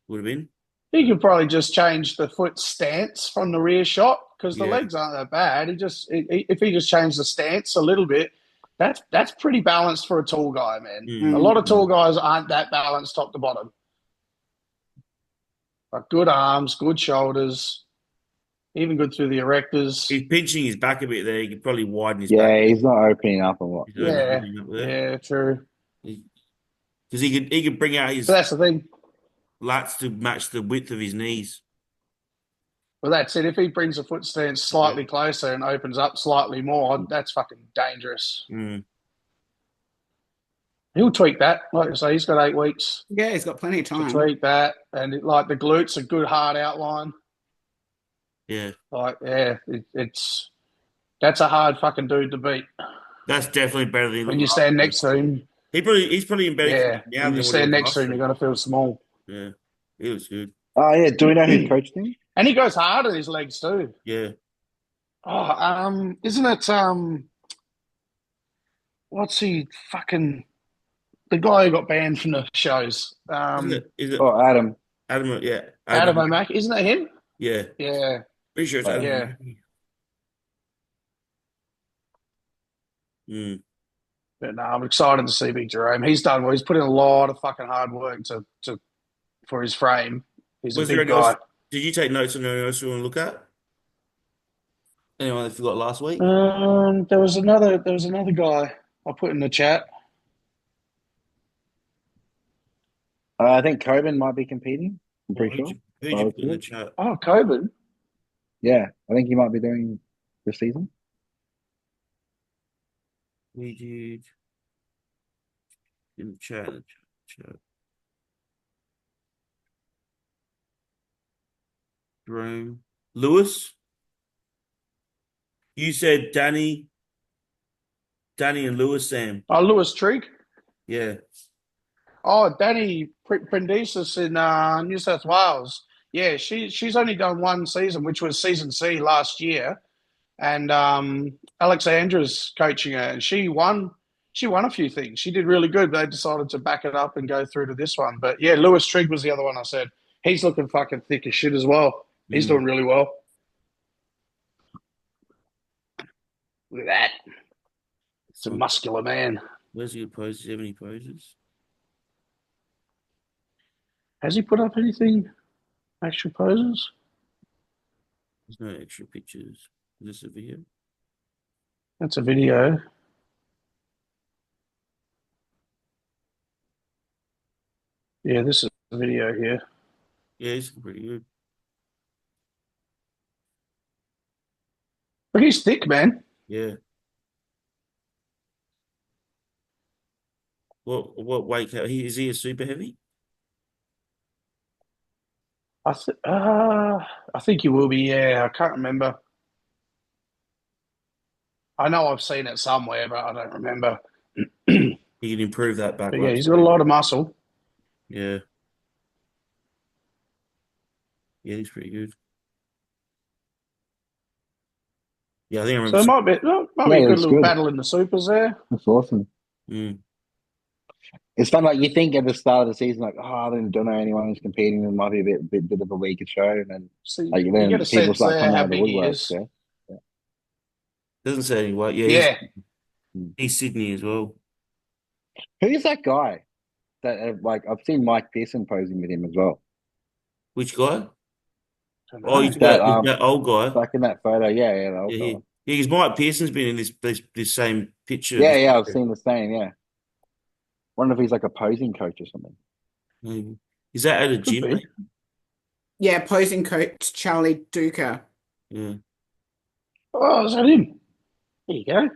Would have been. He could probably just change the foot stance from the rear shot because the legs aren't that bad. If he just changed the stance a little bit, that's pretty balanced for a tall guy, man. A lot of tall guys aren't that balanced top to bottom. Like good arms, good shoulders, even good through the erectors. He's pinching his back a bit there. He could probably widen his back. Yeah, he's not opening up a lot. Yeah, true. Because he could bring out his. But that's the thing. Lats to match the width of his knees. Well, that's it. If he brings the foot stance slightly closer and opens up slightly more, that's fucking dangerous. He'll tweak that. Like I say, he's got 8 weeks. Yeah, he's got plenty of time. To tweak that. And like the glutes, a good hard outline. Yeah. Like, that's a hard fucking dude to beat. That's definitely better than when you stand next to him. He's probably in better. Yeah. When you stand next to him, you're gonna feel small. Yeah, he was good. Oh yeah, do we know who coached him? And he goes hard on his legs too. Yeah. Oh, isn't it? what's he fucking the guy who got banned from the shows? Is it Oh, Adam. Adam? Yeah, Adam Adam. O'Mac, isn't that him? Yeah, Yeah, pretty sure it's Oh, Adam. yeah. Mm. But no, I'm excited to see Big Jerome. He's done well. He's put in a lot of fucking hard work to for his frame. He's a Was there big anything else? guy. Did you take notes on anything else you want to look at? Anyone that forgot last week? There was another guy I put in the chat. I think Coben might be competing. I'm pretty sure. Who'd you put in the chat? Oh, Coben. Yeah, I think he might be doing this season. We did in the chat. Jerome. Lewis? You said Danny and Lewis, Sam. Oh, Lewis Trigg. Yeah. Oh, Danny Prendisis in New South Wales. Yeah, she's only done one season, which was season C last year, and Alexandra's coaching her, and she won. She won a few things. She did really good. They decided to back it up and go through to this one. But yeah, Lewis Trigg was the other one I said. He's looking fucking thick as shit as well. He's doing really well. Look at that. It's a muscular man. Where's your poses? Do you have any poses? Has he put up anything? Actual poses? There's no extra pictures. Is this a video? That's a video. Yeah, this is a video here. Yeah, he's pretty good. But he's thick, man. Yeah. What weight? Is he a super heavy? I think he will be. Yeah, I can't remember. I know I've seen it somewhere, but I don't remember. He can improve that back. But yeah, he's got a lot of muscle. Yeah. Yeah, he's pretty good. Yeah, I think I remember. So it might be a good little battle in the supers there. That's awesome. Mm. It's fun. Like you think at the start of the season, like, oh, I don't know anyone who's competing. It might be a bit of a weaker show, and then So like you then get a people sense start there coming how out of the big he woodwork. is. Yeah. Doesn't say any weight. Yeah, Yeah. he's Sydney as well. Who's that guy? That like I've seen Mike Pearson posing with him as well. Which guy? Don't Oh, know. he's that old guy. Like in that photo, yeah, the old guy. Because Mike Pearson's been in this same picture. Yeah, I've seen the same. Yeah, wonder if he's like a posing coach or something. Maybe. Is that at a gym? be. Yeah, posing coach Charlie Duca. Yeah. Oh, is that him? There you go.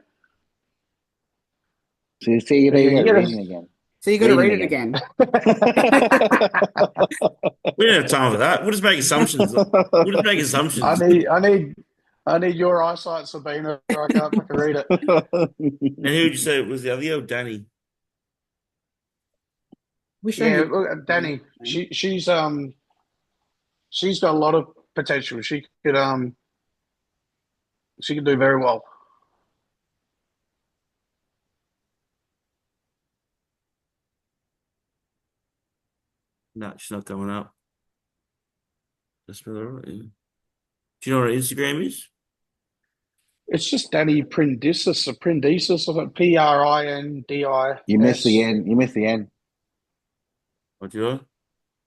So you see, there you go, reading again. So you got to read it again. We don't have time for that. We'll just make assumptions. I need your eyesight, Sabina, or I can't fucking read it. And who would you say it was the other or Danny? Look, Danny. She's got a lot of potential. She could do very well. No, she's not coming up. That's spell her right. Yeah. Do you know what her Instagram is? It's just Danny Prendisis or Prendisis, or Prindis. You missed the end. You missed the end. What do you?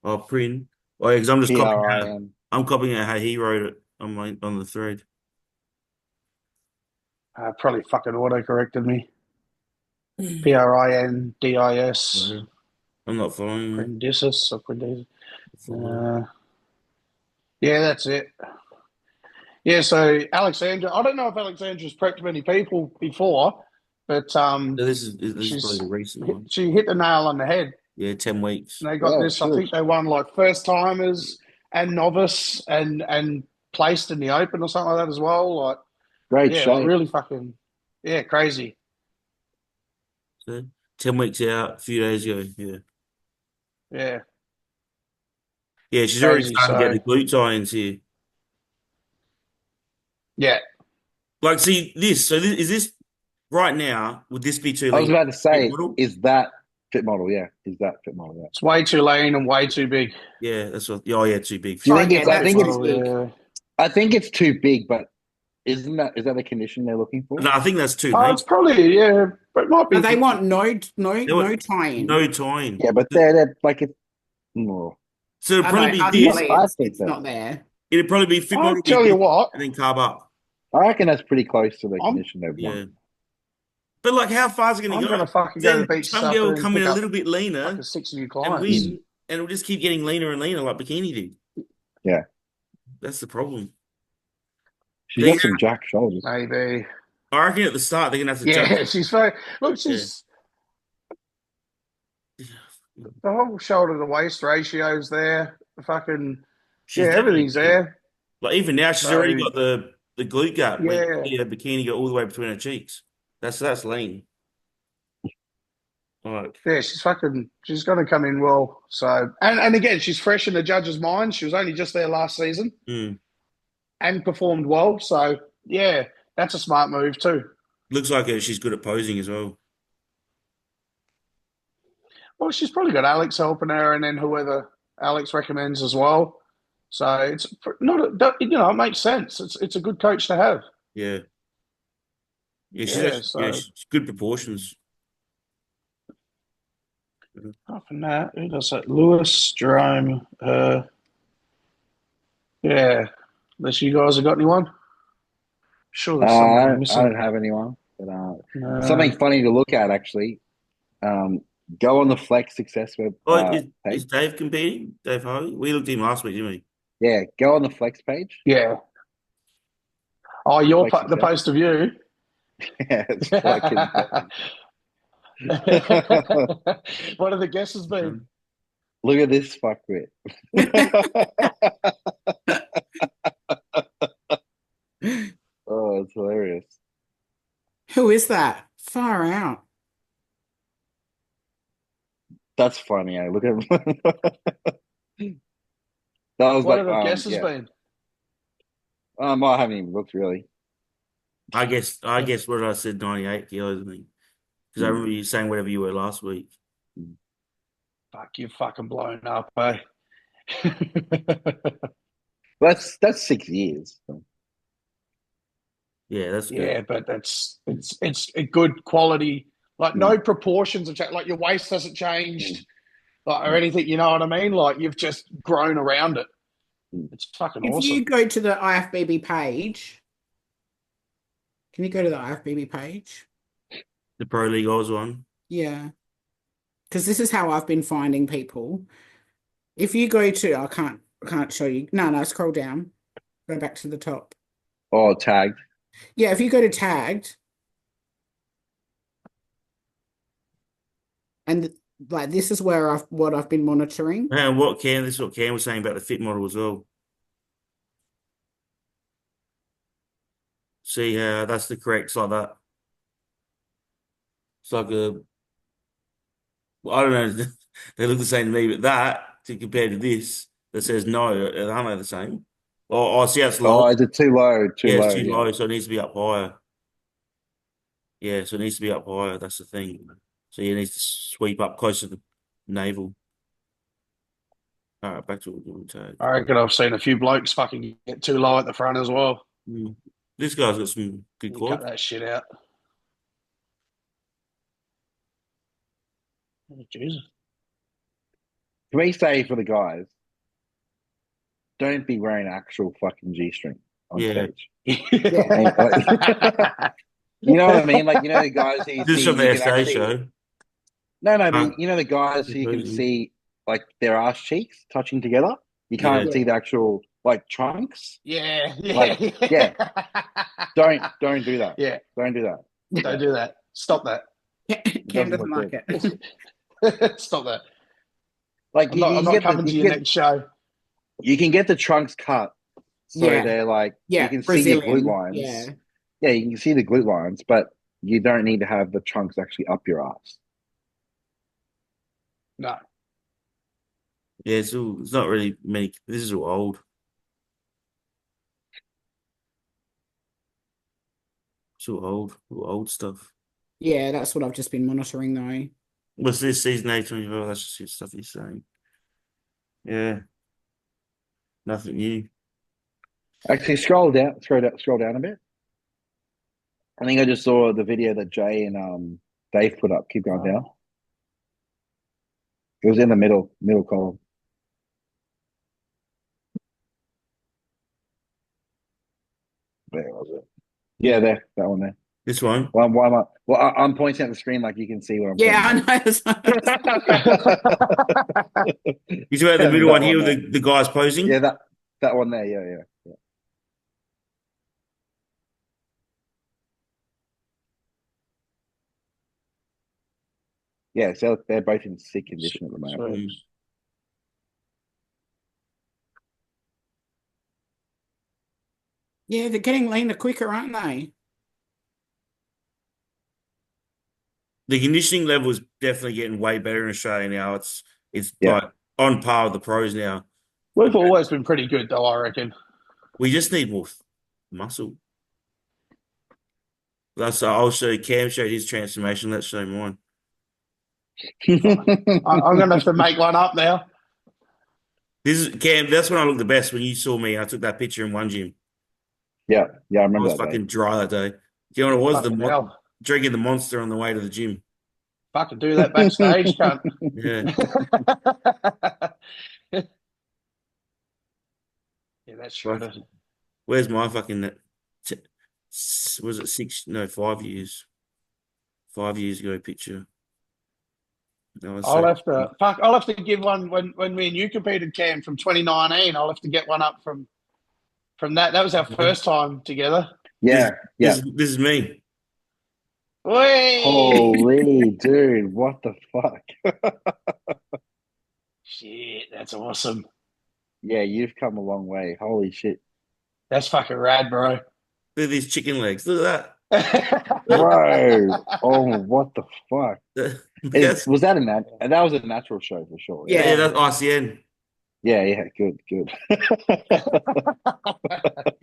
Oh, Prin. Oh, yeah, because I'm just copying. I'm copying out how he wrote it on the thread. Probably fucking auto-corrected me. Prindis. I'm not following. Prendisis or Prendisis. Yeah, that's it. Yeah, so Alexandra, I don't know if Alexandra's prepped many people before, but So this is probably the recent one. She hit the nail on the head. Yeah, 10 weeks. And they got this. Sure. I think they won like first timers and novice and placed in the open or something like that as well. Like great show. Like really fucking crazy. So 10 weeks out, a few days ago. Yeah. Yeah. Yeah, she's already starting to get the glute tie-ins here. Yeah. Like, see this. So is this right now, would this be too I was lean? about to say, Model? is that fit model? Yeah, is that fit model? Yeah. It's way too lean and way too big. Yeah, that's what. Oh, yeah, too big. Do you Oh, think yeah, it's? I that's think it's. too big. Yeah. I think it's too big, but is that the condition they're looking for? No, I think that's too Oh, lean. it's probably, yeah, but it might be. But they want no They want tie-in. no tying. Yeah, but they're like it's more. So it'd I probably know, be this. ultimately I it's think that. not there. It'd probably be fit I'll model, be tell you big, what, and then carb up. I reckon that's pretty close to the I'm condition they Yeah. want. But like, how far is it going I'm to going go? to fucking go to Then the beach this some girl will afternoon and come in pick a up little bit fucking leaner 6 new and clients. win, and it'll just keep getting leaner and leaner like Bikini did. Yeah. That's the problem. She's They, got some jack shoulders. Maybe. I reckon at the start they're going to have to Yeah, judge. she's very. Look, she's the whole shoulder to waist ratio's there. The fucking She's yeah, definitely everything's there. like even now she's So already got the glute gap where you yeah, see her bikini go all the way between her cheeks. That's lean. Like yeah, she's going to come in well. So and again, she's fresh in the judge's mind. She was only just there last season and performed well. So yeah, that's a smart move too. looks like she's good at posing as well. Well, she's probably got Alex helping her, and then whoever Alex recommends as well. So it's not, it makes sense. It's a good coach to have. Yeah. Yeah, she's Yeah. actually, yeah, So she's good proportions. apart from that, who does that? Lewis, Jerome, yeah. Unless you guys have got anyone. Sure, there's someone I'm I don't missing. have anyone, but something funny to look at actually. Go on the Flex Success web Oh, page. is Dave competing? Dave Harvey? We looked at him last week, didn't we? Yeah, go on the Flex page. Yeah. Oh, your Flex the Success. post of you. Yeah, it's fucking. What have the guesses been? Look at this fuckwit. Oh, it's hilarious. Who is that? Far out. That's funny. Look at that was What like have the guesses yeah. been? I haven't even looked really. I guess what I said 98 kilos, I think. Because I remember you saying whatever you were last week. Fuck, you've fucking blown up, eh? That's 6 years. So. Yeah, that's good. Yeah, but it's a good quality. Like no proportions have changed. Like your waist hasn't changed, like or anything. You know what I mean? Like you've just grown around it. It's fucking If awesome. you go to the IFBB page, can you go to the IFBB page? The Pro League Oz one. Yeah. Because this is how I've been finding people. If you go to, I can't show you. No, scroll down. Go back to the top. Oh, tagged. Yeah, if you go to tagged, and like this is where what I've been monitoring. And this is what Cam was saying about the fit model as well. See how that's the correct, it's like that. It's like I don't know, they look the same to me, but that to compare to this that says no, aren't they the same? Oh, see how it's low. Oh, is it too low? It's too low, so it needs to be up higher. Yeah, so it needs to be up higher. That's the thing. So it needs to sweep up closer to the navel. All right, back to what we're doing. Tag. I reckon I've seen a few blokes fucking get too low at the front as well. This guy's got some good Cut quad. that shit out. Oh, Jesus. Can we say for the guys, don't be wearing actual fucking G-string on stage. Yeah. You know what I mean? Like, you know the guys who you This is see, from the you can SA actually... show. No, but you know the guys who you can see like their ass cheeks touching together? You can't see the actual like trunks. Yeah. Don't do that. Yeah. Don't do that. Don't do that. Stop that. Cam doesn't like it. Stop that. Like I'm not coming to your next show. You can get the trunks cut so they're like you can Brazilian. see your glute lines. Yeah, you can see the glute lines, but you don't need to have the trunks actually up your ass. No. Yeah, it's not really many. This is all old. It's all old stuff. Yeah, that's what I've just been monitoring though. What's this season 825? That's just his stuff he's saying. Yeah. Nothing new. Actually, scroll down a bit. I think I just saw the video that Jay and Dave put up. Keep going down. It was in the middle column. Where was it? Yeah, there, that one there. This one? Why am I? Well, I'm pointing at the screen like you can see what I'm Yeah, I pointing know. You talking about the middle one here with the guys posing? Yeah, that one there. Yeah. Yeah, so they're both in sick condition at the moment. Yeah, they're getting leaner quicker, aren't they? The conditioning level is definitely getting way better in Australia now. It's Yeah. like on par with the pros now. We've always been pretty good, though, I reckon. We just need more muscle. I'll show Cam showed his transformation. Let's show mine. I'm going to have to make one up now. This is Cam. That's when I looked the best, when you saw me. I took that picture in one gym. Yeah, I remember I was that fucking day. dry that day. Do you know what it was? Hell. Drinking the Monster on the way to the gym. Fucking do that backstage, cunt. Yeah. Yeah, that's shredded. Where's my fucking... Was it 5 years? 5 years ago picture. I'll have to give one when me and you competed, Cam, from 2019. I'll have to get one up from that. That was our first time together. Yeah. This is me. Whee! Holy dude, what the fuck? Shit, that's awesome. Yeah, you've come a long way. Holy shit. That's fucking rad, bro. Look at these chicken legs. Look at that. Bro. Oh, what the fuck? Yes. Was that that was a natural show for sure. Yeah, that's ICN. Yeah, good.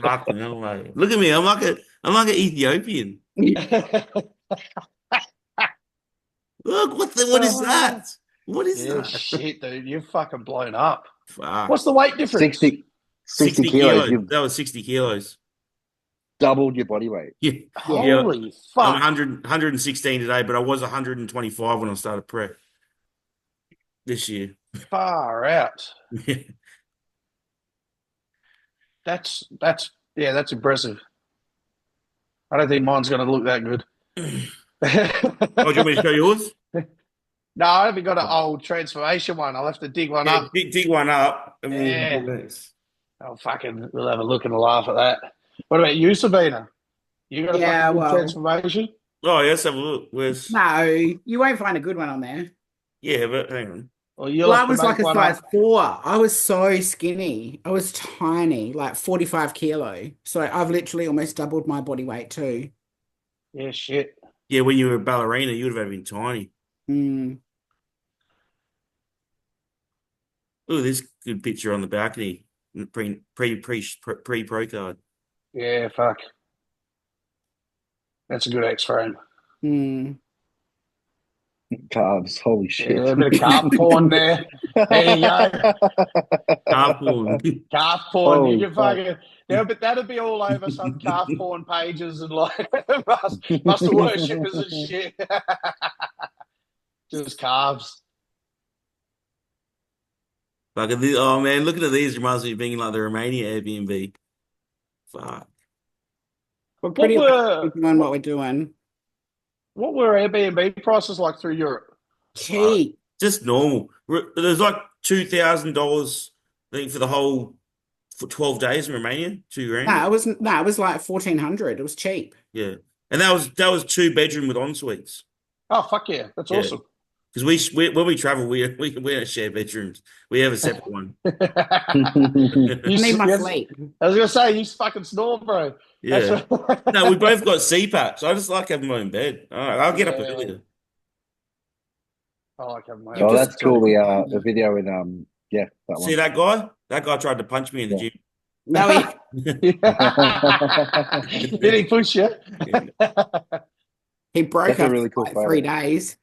Fucking hell, mate. Look at me. I'm like an Ethiopian. Look, what is that? What is that? Shit, dude, you've fucking blown up. Fuck. What's the weight difference? 60 kilos. That was 60 kilos. Doubled your body weight. Yeah. Holy fuck. I'm 116 today, but I was 125 when I started prep this year. Far out. That's impressive. I don't think mine's going to look that good. Oh, do you want me to show yours? No, I haven't got an old transformation one. I'll have to dig one up. Dig one up. And Yeah. we'll do this. We'll have a look and a laugh at that. What about you, Sabina? You got a fucking good transformation? Oh, yes, have a look. No, you won't find a good one on there. Yeah, but hang on. Well, I was like a size 4. I was so skinny. I was tiny, like 45 kilo. So I've literally almost doubled my body weight too. Yeah, shit. Yeah, when you were a ballerina, you would have been tiny. Look at this good picture on the balcony. Pre-pro card. Yeah, fuck. That's a good X-frame. Calves, holy shit. Yeah, a bit of calf porn there. There you go. Calf porn. Calf porn. Oh, you can fucking... Yeah, but that'd be all over some calf porn pages and like muscle worshippers and shit. Just calves. Oh man, looking at these reminds me of being like the Romania Airbnb. Fuck. We're pretty on what we're doing. What were Airbnb prices like through Europe? Cheap. Just normal. There's like $2,000, I think, for 12 days in Romania. $2,000. No, it was like 1,400. It was cheap. Yeah, and that was 2-bedroom with en suites. Oh fuck yeah, that's awesome. Because when we travel, we don't share bedrooms. We have a separate one. You need my sleep. I was gonna say you fucking snore, bro. Yeah. No, we both got CPAP, so I just like having my own bed. I'll get up earlier. I like having my own. Oh, that's cool. The video with that one. See that guy? That guy tried to punch me in the gym. No, Did he push you? He broke That's a us really for cool like 3 photo. days.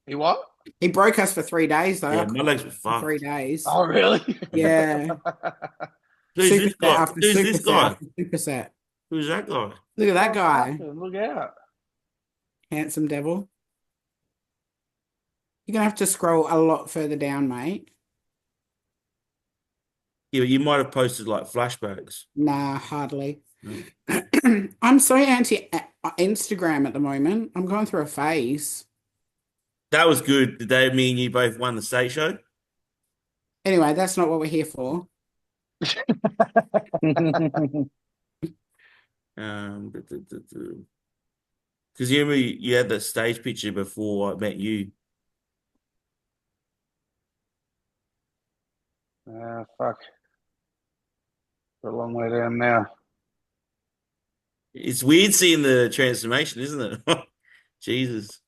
He what? He broke us for 3 days, though. Yeah, my legs were For 3 fucked. days. Oh, really? Yeah. Who's Super this set guy? after Who's super this set guy? after super set. Who's that guy? Look at that Oh, guy. fucking look out. Handsome devil. You're going to have to scroll a lot further down, mate. Yeah, you might have posted like flashbacks. Nah, hardly. No. I'm so anti Instagram at the moment. I'm going through a phase. That was good. The day me and you both won the state show. Anyway, that's not what we're here for. Because you had that stage picture before I met you. Fuck. We're a long way down now. It's weird seeing the transformation, isn't it? Jesus.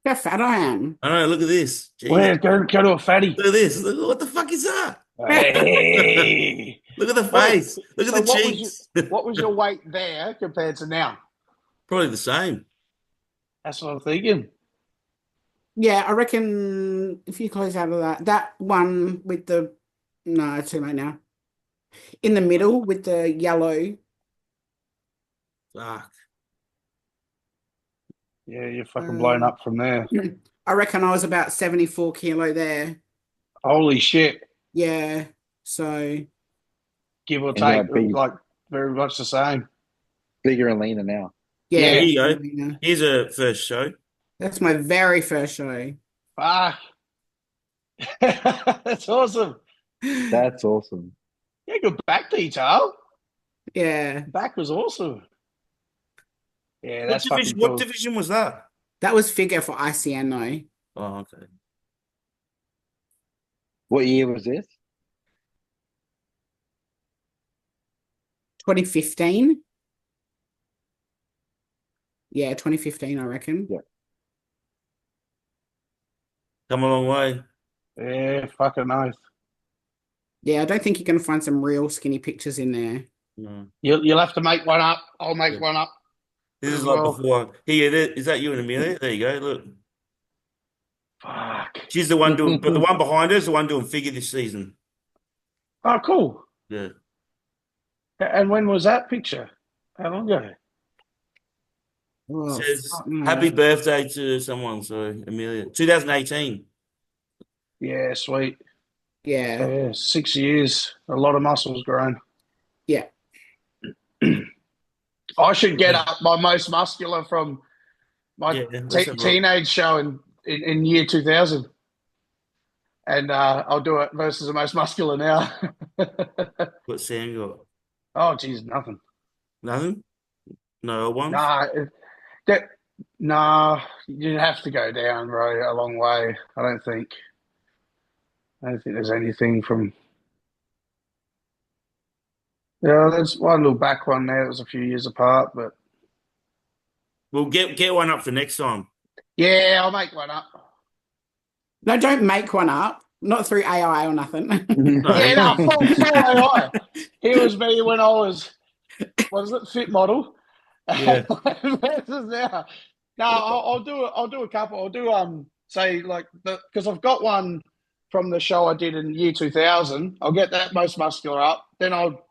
Look how fat I am. I know, look at this. Jesus. Where? Go to a fatty. Look at this. Look, what the fuck is that? Hey. Look at the Wait, face. Look at so the what was cheeks. What was your weight there compared to now? Probably the same. That's what I'm thinking. Yeah, I reckon if you close out of that one with the, no, too late now. In the middle with the yellow. Fuck. Yeah, you're fucking blown up from there. I reckon I was about 74 kilo there. Holy shit. Yeah, so Give or And take, big. like very much the same. Bigger and leaner now. yeah. There you go. Yeah. Here's a first show. That's my very first show. Fuck. That's awesome. That's awesome. Yeah, good back detail. Yeah, Back was awesome. Yeah, that's What fucking cool. What division was that? that was figure for ICN though. Oh, okay. What year was this? 2015. Yeah, 2015, I reckon. Yeah. Come a long way. Yeah, fucking nice. Yeah, I don't think you're going to find some real skinny pictures in there. No. You'll have to make one up. I'll make one up. This is as like well. before. Here, is that you in Amelia? There you go. Look. Fuck. She's the one doing, but the one behind her is the one doing figure this season. Oh, cool. Yeah. And when was that picture? How long ago? Oh, Says fuck no. happy birthday to someone. So Amelia, 2018. Yeah, sweet. Yeah, Yeah, 6 years. A lot of muscles grown. yeah. I should get up my most muscular from my Yeah, let's have a look. teenage show in year 2000. And I'll do it versus the most muscular now. What Sam got? Oh, geez, nothing. Nothing. No one. Nah, you have to go down, bro, a long way. I don't think there's anything from. Yeah, there's one little back one there that was a few years apart, but We'll get one up for next time. yeah, I'll make one up. No, don't make one up. Not through AI or nothing. No. Yeah, no, full AI. Here was me when I was it, fit model? Yeah. Versus now. No, I'll do a couple. I'll do say like because I've got one from the show I did in year 2000. I'll get that most muscular up. Then I'll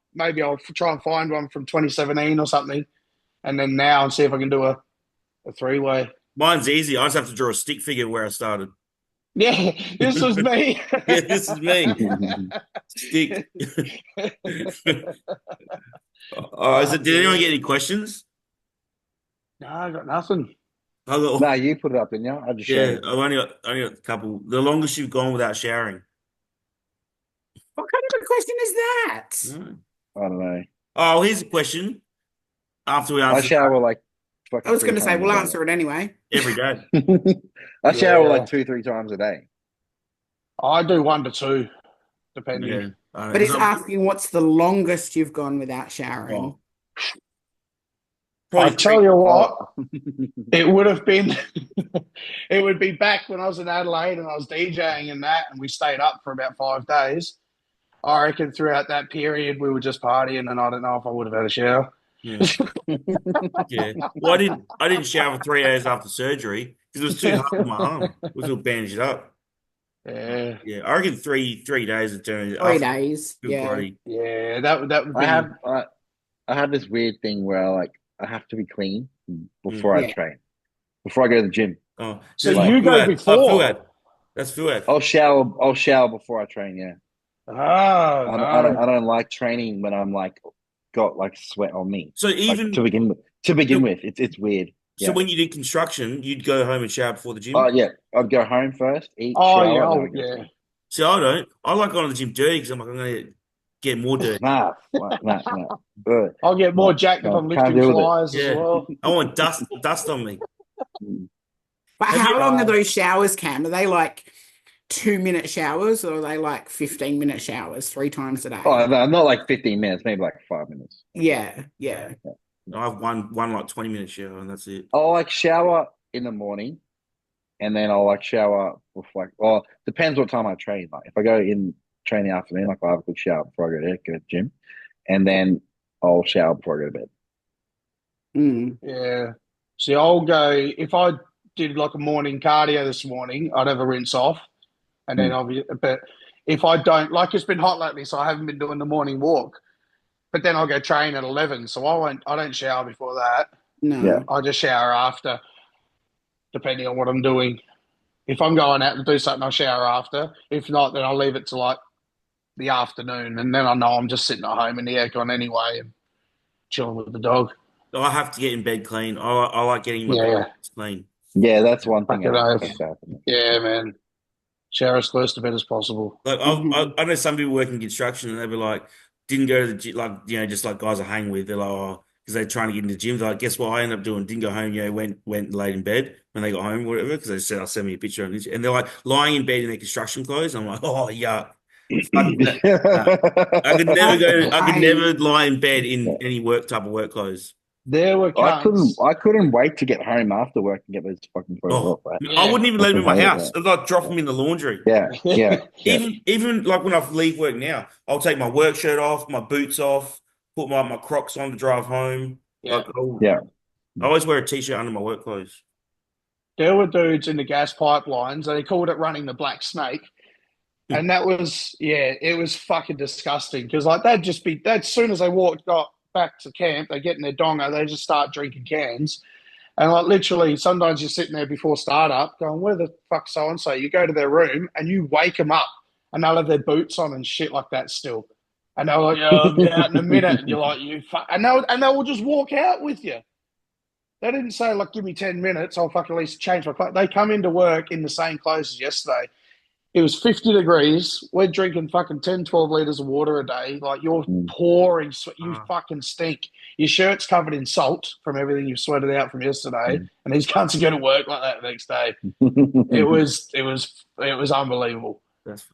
try and find one from 2017 or something, and then now and see if I can do a three-way. Mine's easy. I just have to draw a stick figure where I started. Yeah, this was me. Yeah, this is me. Stick. Did anyone get any questions? No, I got nothing. I got, No, you put it up, didn't you? I just yeah, showed. I've only got a couple. The longest you've gone without showering. What kind of a question is that? No. I don't know. Oh, here's a question. After we I answer shower like fucking I was going to 3 say, times we'll a day. answer it anyway. every day. I shower Yeah. like 2-3 times a day. I do 1 to 2, depending. Yeah. But it's asking what's the longest you've gone without showering. I tell you what, it would have been, it would be back when I was in Adelaide and I was DJing and that, and we stayed up for about 5 days. I reckon throughout that period we were just partying, and I don't know if I would have had a shower. Yeah. Yeah. Well, I didn't shower for 3 hours after surgery because it was too hard on my arm. It was all bandaged up. Yeah, Yeah, I reckon three days of doing it 3 days. good Yeah. bloody. yeah, that would I be. have I have this weird thing where like I have to be clean before I Yeah. train, before I go to the gym. Oh, So that's Like you go Fuad. Oh, before? Fuad. That's Fuad. I'll shower before I train. Yeah, Oh I no. don't like training when I'm like got like sweat on me. So Like even to begin so, with, it's weird. so Yeah. when you did construction, you'd go home and shower before the Oh gym. yeah, I'd go home first, eat, Oh yeah, shower, then I oh, go yeah. train. See, I don't. I like going to the gym dirty because I'm like, I'm gonna get more dirty. Nah. Ugh, I'll get more nah, jacked if I'm can't lifting deal with it. flyers as Yeah, well. I want dust on me. But Have you? how long are Uh, those showers, Cam? Are they like 2-minute showers or are they like 15-minute showers 3 times a Oh, day? no, not like 15 minutes, maybe like 5 minutes. Yeah, yeah. I have one like 20 minute shower and that's it. I'll like shower in the morning, and then I'll like shower before. Like, well, depends what time I train. Like if I go in train in the afternoon, like I'll have a good shower before I go to the gym, and then I'll shower before I go to bed. Mm. yeah. See, I'll go if I did like a morning cardio this morning, I'd have a rinse off, and then Mm. obviously, but if I don't, like it's been hot lately, so I haven't been doing the morning walk. But then I'll go train at 11, so I won't. I don't shower before that. Yeah. No. I just shower after, depending on what I'm doing. If I'm going out to do something, I'll shower after. If not, then I'll leave it to like the afternoon, and then I know I'm just sitting at home in the aircon anyway and chilling with the dog. I have to get in bed clean. I like getting my bed Yeah, clean. Yeah, that's one thing fucking oath. has to happen. Yeah, man. Shower as close to bed as possible. Like Mhm. I know some people work in construction and they'll be like, didn't go to the gym, like just like guys I hang with. They're like, oh, because they're trying to get into the gym. They're like, guess what? I ended up doing. Didn't go home. Went and laid in bed when they got home, whatever. Because they said, I'll send me a picture on this, and they're like lying in bed in their construction clothes. I'm like, oh yeah, fuck that. Nah. I could never That's go. I could never pain. lie in bed in any type of work clothes. There were cunts. I couldn't wait to get home after work and get those fucking clothes Oh, off. Right? I Yeah. wouldn't even I let them in my fucking hate house. it. I'd like drop them in the laundry. Yeah, yeah, yeah. Even like when I leave work now, I'll take my work shirt off, my boots off, put my Crocs on to drive home. Yeah. Like Yeah. I always wear a t-shirt under my work clothes. There were dudes in the gas pipelines. They called it running the black snake. And that was, yeah, it was fucking disgusting because like they'd just be, as soon as they got back to camp, they get in their donger, they just start drinking cans. And like literally, sometimes you're sitting there before startup going, where the fuck so and so? You go to their room and you wake them up and they'll have their boots on and shit like that still. And they're like, yeah, I'll be out in a minute. And you're like, you fuck. And they will just walk out with you. They didn't say, like, give me 10 minutes. I'll fucking at least change my clothes. They come into work in the same clothes as yesterday. It was 50 degrees. We're drinking fucking 10, 12 litres of water a day. Like, you're pouring sweat. You fucking stink. Your shirt's covered in salt from everything you've sweated out from yesterday. And these cunts are going to work like that the next day. It was unbelievable. That's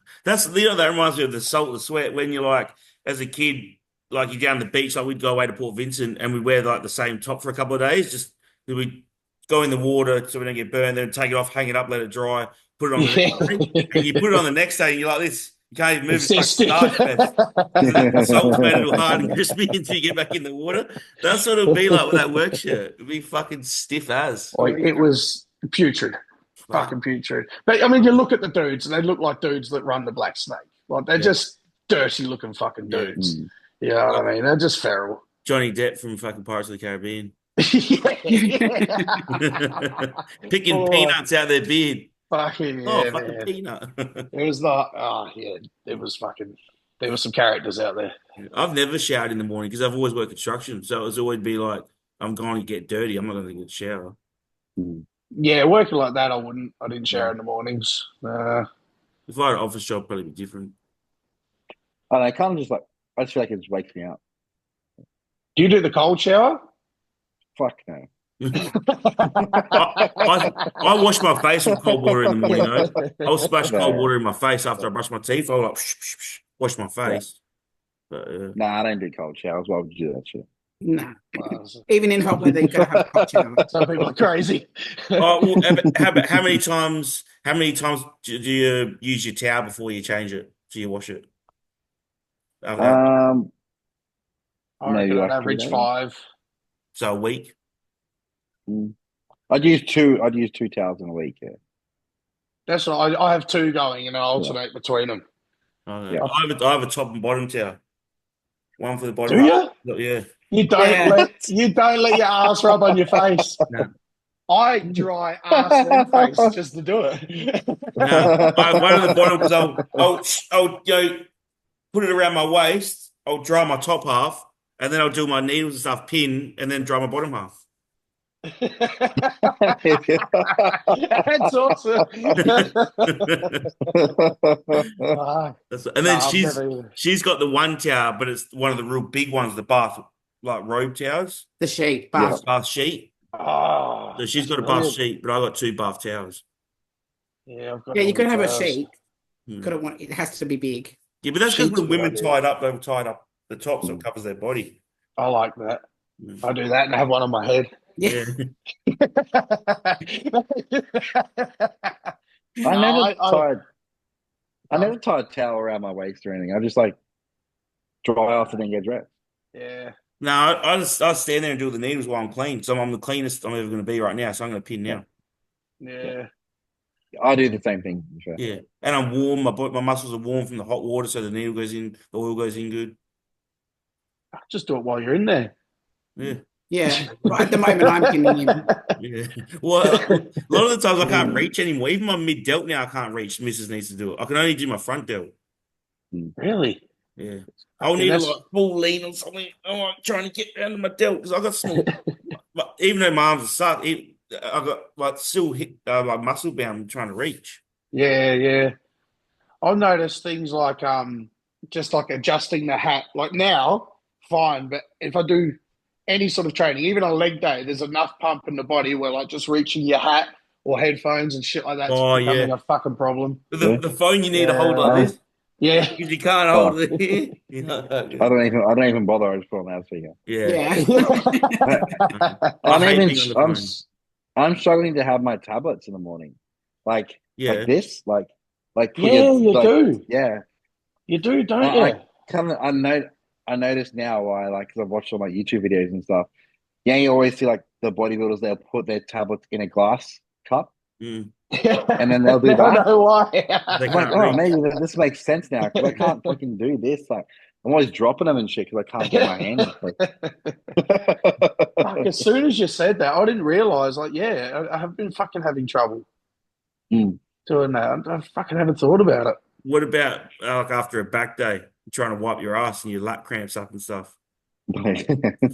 that reminds me of the salt and sweat when you're like as a kid, like you're down the beach, like we'd go away to Port Vincent and we'd wear like the same top for a couple of days, just we'd go in the water so we don't get burned, then take it off, hang it up, let it dry, put it on the next day. And you put it on the next day and you're like this, you can't even move, it's like starch fest. The salt's made it all hard and crispy until you get back in the water. That's what it'd be like with that work shirt. It'd be fucking stiff as. Like, it was putrid. Fucking putrid. But I mean, you look at the dudes, and they look like dudes that run the Black Snake. Like they're just dirty looking fucking dudes. You know what I mean? They're just feral. Johnny Depp from fucking Pirates of the Caribbean. Picking peanuts out their beard. Fucking fucking man. peanut. It was not. It was fucking. There were some characters out there. I've never showered in the morning because I've always worked construction, so it's always be like, I'm going to get dirty. I'm not going to get a shower. Yeah, working like that, I wouldn't. I didn't shower in the mornings. If I had an office job, probably be different. And I kind of just like, I just feel like it just wakes me up. Do you do the cold shower? Fuck no. I wash my face with cold water in the morning, though. I'll splash cold water in my face after I brush my teeth. I'll like wash my face. But, Nah, I don't do cold showers. Why would you do that shit? No. Even in hot weather, you gotta have a hot shower. Some people are crazy. well, how many times do you use your towel before you change it? Do you wash it? I reckon on average 5. So a week. I'd use two towels in a week. Yeah. That's right. I have two going, and I alternate between them. Yeah. I have a top and bottom towel. One for the bottom. Do you? Yeah. You don't let your ass rub on your face. No. I dry ass and face just to do it. No. I have one at the bottom because I'll put it around my waist. I'll dry my top half, and then I'll do my needles and stuff, pin, and then dry my bottom half. That's awesome. And then she's got the one towel, but it's one of the real big ones, the bath like robe towels. The sheet, bath sheet. Oh, So she's got a bath sheet, but I got two bath towels. Yeah, I've got you could have a sheet. Hmm. It has to be big. Yeah, but that's because when women tied up, they were tied up the top so it covers their body. I like that. I do that and have one on my head. Yeah. I never tied a towel around my waist or anything. I just like dry off and then get dressed. Yeah. No, I stand there and do the needles while I'm clean. So I'm the cleanest I'm ever going to be right now. So I'm going to pin now. Yeah. I do the same thing. Sure. Yeah, and I'm warm. My muscles are warm from the hot water, so the needle goes in, the oil goes in good. Just do it while you're in there. Yeah. Yeah. Right at the moment, I'm pinning him. Yeah. Well, a lot of the times I can't reach anymore. Even my mid delt now, I can't reach. Mrs. needs to do it. I can only do my front delt. Really? Yeah. I'll need a full lean or something. I'm trying to get down to my delt because I got small. But even though my arms are sucked, I got like still hit like muscle bound trying to reach. Yeah. I've noticed things like just like adjusting the hat. Like now, fine, but if I do any sort of training, even on leg day, there's enough pump in the body where like just reaching your hat or headphones and shit like that's becoming a fucking problem. The phone you need to hold like this. Yeah, because you can't hold it here. I don't even bother. I just put on loudspeaker. Yeah. I'm struggling to have my tablets in the morning, like this, like you do. Yeah, you do, don't you? I notice now why, like, because I've watched all my YouTube videos and stuff. Yeah, you always see like the bodybuilders, they'll put their tablets in a glass cup. And then they'll do that. I don't know why. I'm like, oh, maybe this makes sense now because I can't fucking do this. Like, I'm always dropping them and shit because I can't get my hands. Fuck, as soon as you said that, I didn't realize. Like, I have been fucking having trouble doing that. I fucking haven't thought about it. What about like after a back day, trying to wipe your ass and your lat cramps up and stuff?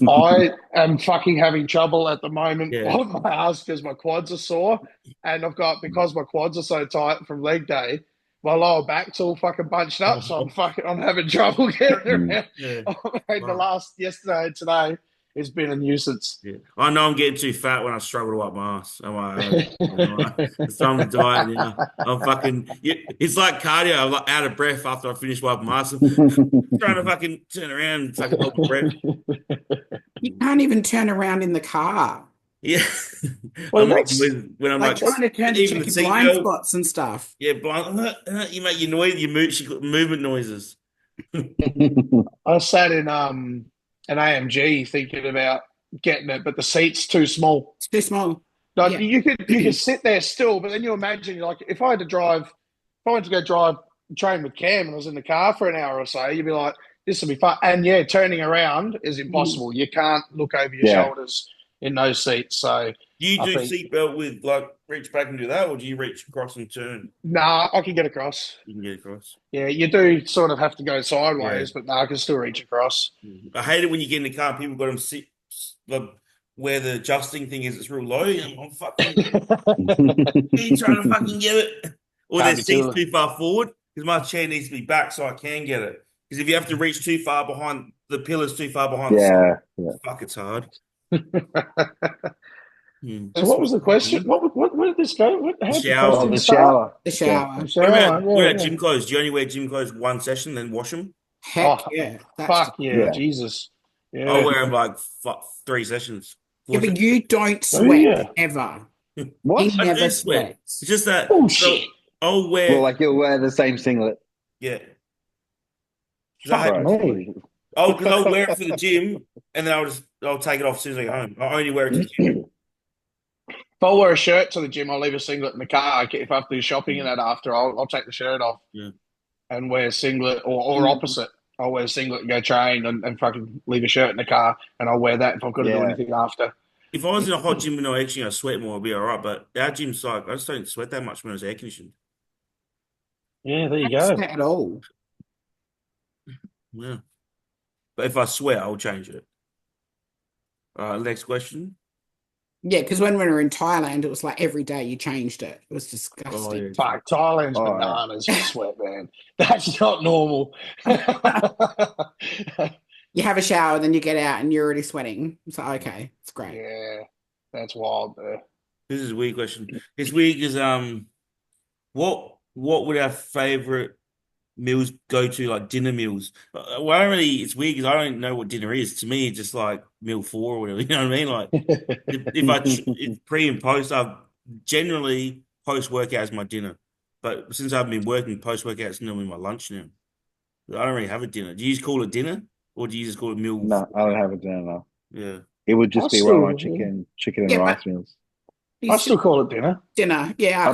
I am fucking having trouble at the moment on my ass because my quads are sore, and because my quads are so tight from leg day, my lower back's all fucking bunched up, so I'm having trouble getting around. Yesterday and today, it's been a nuisance. Yeah. I know I'm getting too fat when I struggle to wipe my ass. I'm like, it's time to diet now. I'm fucking. It's like cardio. I'm like out of breath after I finish wiping my ass. I'm trying to fucking turn around and fucking hold my breath. You can't even turn around in the car. Yeah. Well, when I'm like trying to turn to check your blind spots and stuff. Yeah, you make your noise, your movement noises. I sat in an AMG thinking about getting it, but the seat's too small. It's too small. Like, you could sit there still, but then you imagine, like, if I went to go train with Cam and I was in the car for an hour or so, you'd be like, this will be fun. And turning around is impossible. You can't look over your shoulders in those seats. So do you do seatbelt with like reach back and do that, or do you reach across and turn? Nah, I can get across. You can get across. Yeah, you do sort of have to go sideways, but I can still reach across. I hate it when you get in the car and people got them sit where the adjusting thing is. It's real low. I'm fucking. You trying to fucking get it, or their seat's too far forward because my chair needs to be back so I can get it. Because if you have to reach too far behind the pillars, too far behind, fuck, it's hard. So what was the question? Where did this go? The shower. What about gym clothes? Do you only wear gym clothes one session, then wash them? Heck yeah. Jesus. Yeah. I'll wear them like 3 sessions. Yeah, but you don't sweat ever. What? He never sweats. It's just that. Shit. I'll wear. Well, like you'll wear the same singlet. Yeah. Fuck me. Because I'll wear it for the gym, and then I'll I'll take it off as soon as I get home. I only wear it to the gym. If I wear a shirt to the gym, I'll leave a singlet in the car. If I have to do shopping and that after, I'll take the shirt off and wear a singlet, or opposite. I'll wear a singlet and go train and fucking leave a shirt in the car, and I'll wear that if I've got to do anything after. If I was in a hot gym with no air conditioning, I'd sweat more, I'd be all right. But our gym's like, I just don't sweat that much when it's air conditioned. Yeah, there you Don't go. sweat at all. Yeah. But if I sweat, I'll change it. Next question. Yeah, because when we were in Thailand, it was like every day you changed it. It was disgusting. Oh, yeah. Fuck, Thailand's bananas for sweat, man. That's not normal. You have a shower, then you get out and you're already sweating. So, okay, it's great. Yeah, that's wild, there. This is a weird question. This week is what would our favorite meals go to, like dinner meals? Well, I don't really. It's weird because I don't know what dinner is. To me, it's just like meal 4 or whatever. You know what I mean? Like if pre and post, I've generally post workout is my dinner. But since I've been working, post workout is normally my lunch now. I don't really have a dinner. Do you just call it dinner, or do you just call it meal? No, I don't have a dinner now. Yeah, it would just be one of my chicken and rice meals. I still call it dinner. Dinner, yeah.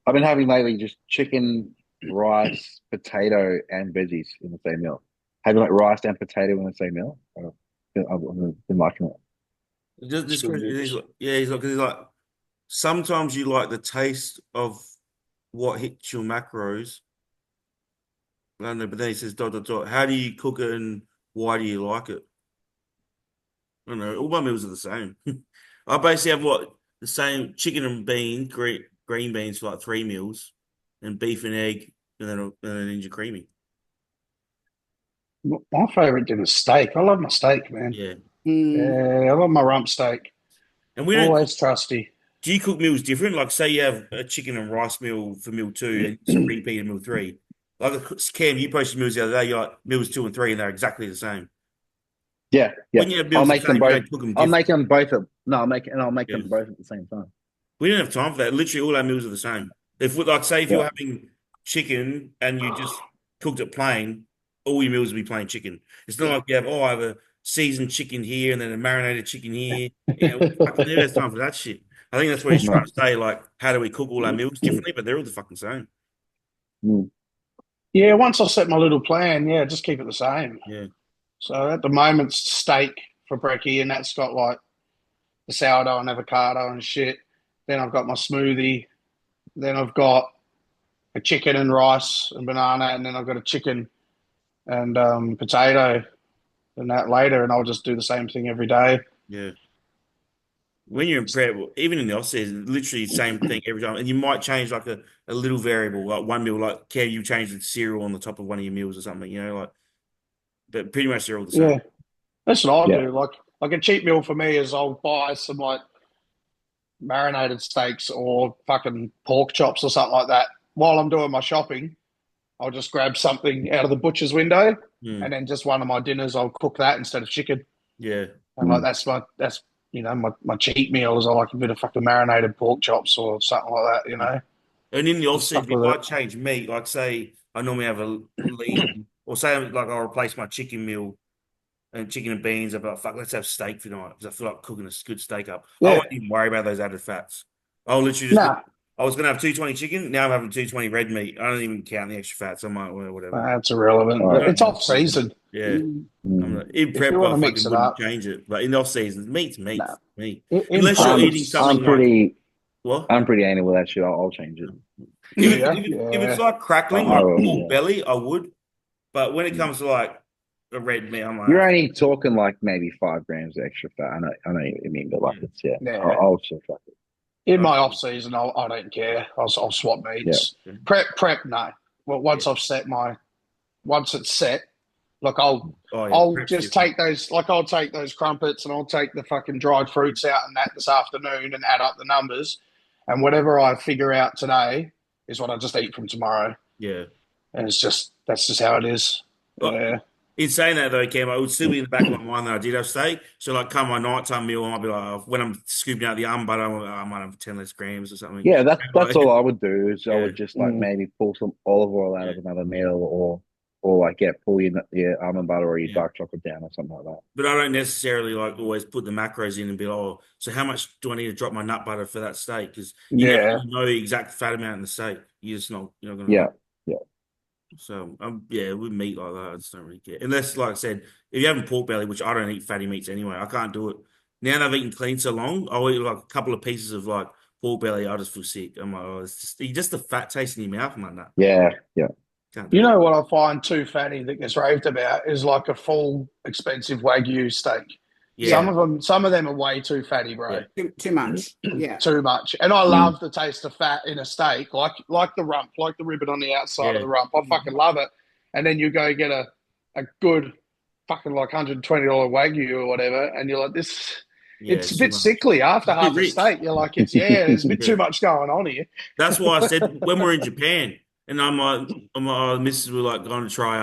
I've been having lately just chicken, rice, potato, and veggies in the same meal. Having like rice and potato in the same meal. I've been liking it. He's like, sometimes you like the taste of what hits your macros. I don't know, but then he says, ... How do you cook it and why do you like it? I don't know. All my meals are the same. I basically have the same chicken and beans, green beans for like 3 meals, and beef and egg, and then Ninja Creamy. My favourite dinner is steak. I love my steak, man. Yeah. Yeah, I love my rump steak. And we always trusty. Do you cook meals different? Like, say you have a chicken and rice meal for meal 2 and repeat in meal 3. Like, Cam, you posted meals the other day. You're like meals 2 and 3, and they're exactly the same. Yeah. When you have meals, I'll make them both. I'll make them both. I'll make them both at the same time. We don't have time for that. Literally, all our meals are the same. If you're having chicken and you just cooked it plain, all your meals will be plain chicken. It's not like you have I have a seasoned chicken here and then a marinated chicken here. Fucking never has time for that shit. I think that's what he's trying to say. Like, how do we cook all our meals differently? But they're all the fucking same. Yeah, once I set my little plan, just keep it the same. Yeah. So at the moment, it's steak for brekkie, and that's got like the sourdough and avocado and shit. Then I've got my smoothie. Then I've got a chicken and rice and banana, and then I've got a chicken and potato and that later, and I'll just do the same thing every day. Yeah. When you're in prep, even in the off-season, literally the same thing every time. And you might change like a little variable, like one meal, like you change the cereal on the top of one of your meals or something, but pretty much they're all the same. Yeah, that's what I do. Like a cheap meal for me is I'll buy some like marinated steaks or fucking pork chops or something like that. While I'm doing my shopping, I'll just grab something out of the butcher's window, and then just one of my dinners, I'll cook that instead of chicken. Yeah, and like that's my cheat meals. I like a bit of fucking marinated pork chops or something like that, And in the off-season, if I change meat, like say I normally have a lean, or say like I'll replace my chicken meal and chicken and beans. I'm like, fuck, let's have steak for tonight because I feel like cooking a good steak up. I won't even worry about those added fats. I'll literally just. I was going to have 220 chicken. Now I'm having 220 red meat. I don't even count the extra fats. I'm like, well, whatever. That's irrelevant. It's off season. Yeah. In prep, I fucking wouldn't change it. But in off season, meat's meat. Meat. Unless you're eating something I'm pretty anal with that shit. I'll change it. If it's like crackling, like pork belly, I would. But when it comes to like a red meat, I'm like, you're only talking like maybe 5 grams of extra fat. I know what you mean, but like it's I'll still fuck it. In my off season, I don't care. I'll swap meats. Yeah. Prep, no. Well, once it's set, like I'll just take those. Like I'll take those crumpets and I'll take the fucking dried fruits out and that this afternoon and add up the numbers, and whatever I figure out today is what I just eat from tomorrow. Yeah, and that's just how it is. Yeah. In saying that though, Cam, it would still be in the back of my mind that I did have steak. So like, come my nighttime meal, I might be like, when I'm scooping out the butter, I might have 10 less grams or something. Yeah, that's all I would do. Is I would just like maybe pull some olive oil out of another meal, or or like pull your almond butter or your Yeah. dark chocolate down or something like that. But I don't necessarily like always put the macros in and be like, oh, so how much do I need to drop my nut butter for that steak? Because you never Yeah. know the exact fat amount in the steak. You're not gonna Yeah, know. So yeah, with meat like that, I just don't really care. Unless, like I said, if you have pork belly, which I don't eat fatty meats anyway, I can't do it. Now that I've eaten clean so long, I'll eat like a couple of pieces of like pork belly, I just feel sick. I'm like, oh, it's just the fat taste in your mouth. I'm like, nah, yeah. can't You do it. know what I find too fatty that gets raved about is like a full expensive Wagyu steak. Yeah, Some of them are way too fatty, bro. yeah, Too much. Yeah. Too much. And I Mm. love the taste of fat in a steak, like the rump, like the ribbon on the outside of yeah. the rump. I fucking love it. And then you go get a good fucking like $120 Wagyu or whatever, and you're like, this. Yeah, It's a it's too bit much. sickly after It's too half a rich. steak. You're like, there's a bit Yeah. too much going on here. That's why I said when we're in Japan, and oh, Mrs. were like going to try,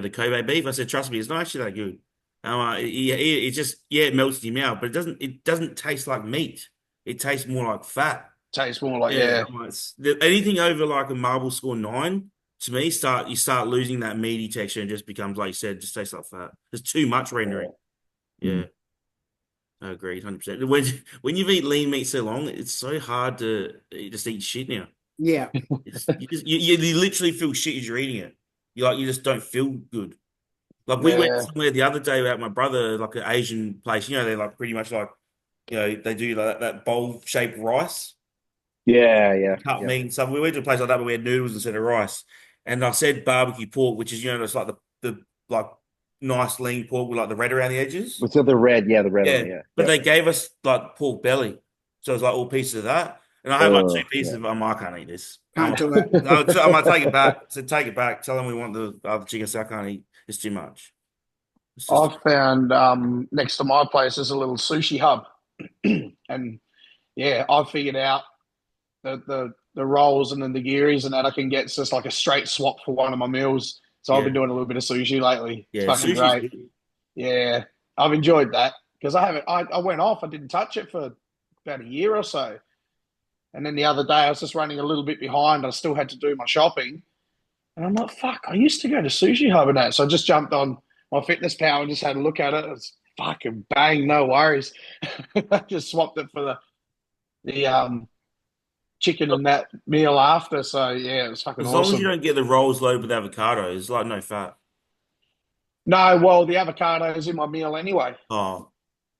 the Kobe beef. I said, trust me, it's not actually that good. I'm like, yeah, it just, it melts in your mouth, but it doesn't taste like meat. It tastes more like fat. Tastes more like, Yeah, yeah. I'm like, anything over like a marble score 9 to me, you start losing that meaty texture and just becomes, like you said, just tastes like fat. There's too much rendering. Yeah. I agree, 100%. When you've eaten lean meat so long, it's so hard to just eat shit now. Yeah. You literally feel shit as you're eating it. You just don't feel good. Like we went Yeah. somewhere the other day without my brother, like an Asian place. They're like pretty much like, they do like that bowl shaped rice, Yeah. cut meat and stuff. We went to a place like that, but we had noodles instead of rice. And I said barbecue pork, which is it's like the like nice lean pork with like the red around the edges. What's the red? Yeah, the red on Yeah, it. Yeah, but yeah. they gave us like pork belly, so it was like all pieces of that. And I had like 2 pieces of it. I can't eat this. Can't do it. I might take it back. So take it back. Tell them we want the other chicken, so I can't eat. It's too much. It's just I've found next to my place there's a little sushi hub, and yeah, I've figured out the rolls and the nigiris and that I can get. It's just like a straight swap for one of my meals. So I've yeah, been doing a little bit of sushi lately. It's yeah. fucking Sushi's great. good. Yeah, I've enjoyed that because I haven't. I went off. I didn't touch it for about a year or so, and then the other day I was just running a little bit behind. I still had to do my shopping, and I'm like, fuck. I used to go to Sushi Hub and that, so I just jumped on my Fitness Pal and just had a look at it. It's fucking bang, no worries. I just swapped it for the chicken and that meal after. So yeah, it was fucking As long as you awesome. don't get the rolls loaded with avocado, it's like no fat. No, well, the avocado is in my meal anyway. Oh,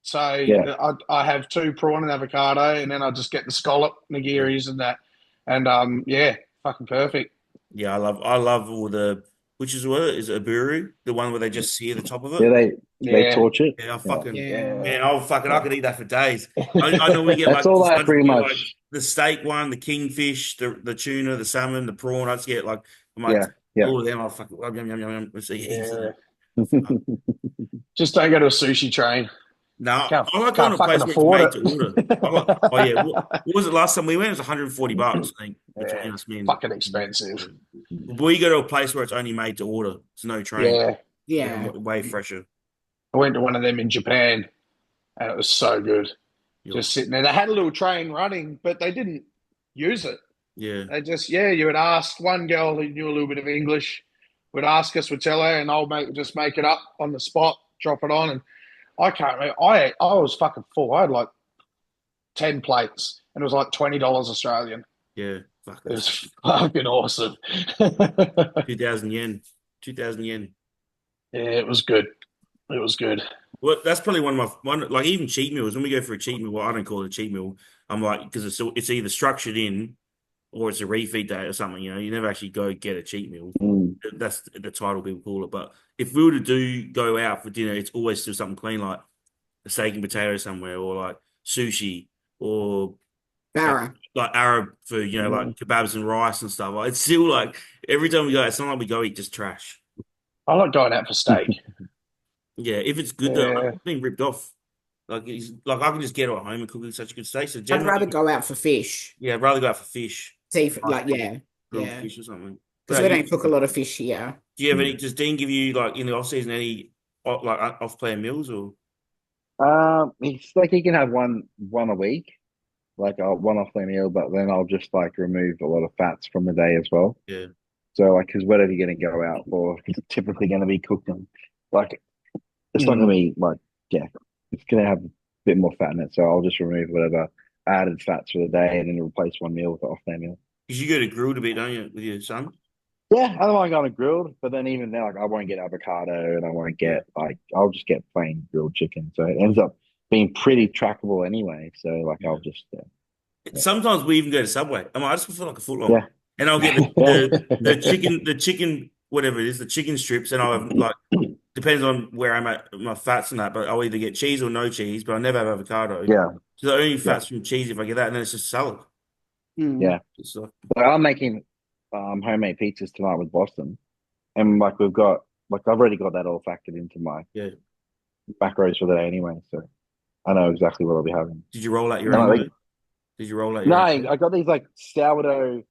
So Yeah. I have 2 prawn and avocado, and then I just get the scallop nigiris and that, and yeah, fucking perfect. yeah. I love all the, which is what is it, a buru, the one where they just sear the top of Yeah, it. they Yeah, torch it. Yeah, I Yeah. fucking Yeah. man, I could eat that for days. I yeah, normally get That's like all I I just pretty get like much. the steak one, the kingfish, the tuna, the salmon, the prawn. I just get like I'm like Yeah. all of them. I fucking yum yum yum yum. It's easy. just don't go to a sushi train. No, Can't I like going can't to a fucking place where it's afford made it. to order. Oh yeah, what was it last time we went? It was $140, I think, Yeah, between us, me and. fucking expensive. We go to a place where it's only made to order. It's no train. Yeah, Yeah. Way fresher. I went to one of them in Japan, and it was so good. Yeah. Just sitting there. They had a little train running, but they didn't use it. Yeah. They just, you would ask one girl who knew a little bit of English, would ask us, would tell her, and I'll just make it up on the spot, drop it on. And I can't remember. I was fucking full. I had like 10 plates, and it was like $20 Australian. Yeah. Fuck. It was fucking awesome. 2,000 yen. 2,000 yen. Yeah, it was good. It was good. Well, that's probably one of my like even cheat meals. When we go for a cheat meal, well, I don't call it a cheat meal. I'm like because it's either structured in or it's a refeed day or something. You never actually go get a cheat meal. Mm. That's the title people call it. But if we were to go out for dinner, it's always still something clean like a steak and potato somewhere, or like sushi, or Barra. like Arab food. Like kebabs and rice and stuff. Like, it's still like every time we go, it's not like we go eat just trash. I like going out for steak. Yeah, if it's good though, I'm being ripped off. Like I can just get it at home and cook it such a good steak. So I'd generally, rather go out for fish. yeah, I'd rather go out for fish, grilled Yeah. fish or something. Because we don't cook a lot of fish here. Do you have any? Does Dean give you like in the off season any like off plan meals or? It's like you can have one a week, like a one off meal, but then I'll just like remove a lot of fats from the day as well. Yeah. So like, because whatever you're going to go out for, it's typically going to be cooked and like it's not going to be like yeah, it's going to have a bit more fat in it. So I'll just remove whatever added fats for the day and then replace one meal with an off-day meal. Because you go to grilled a bit, don't you, with your son? Yeah, I don't mind going to grilled, but then even then, like I won't get avocado and I won't get like I'll just get plain grilled chicken. So it ends up being pretty trackable anyway. So like I'll just Sometimes we even go to Subway. I just feel like a foot long, yeah and I'll get yeah the chicken, whatever it is, the chicken strips, and I'll have like depends on where I'm at, my fats and that. But I'll either get cheese or no cheese, but I never have avocado. yeah So the only yeah fats from cheese if I get that, and then it's just salad. Mm. yeah. It's like, Like, I'm making homemade pizzas tonight with Boston, and like we've got like I've already got that all factored into my yeah. macros for the day anyway, so I know exactly what I'll be having. Did you roll out your And own? like, Did you roll out no, your I got these like sourdough,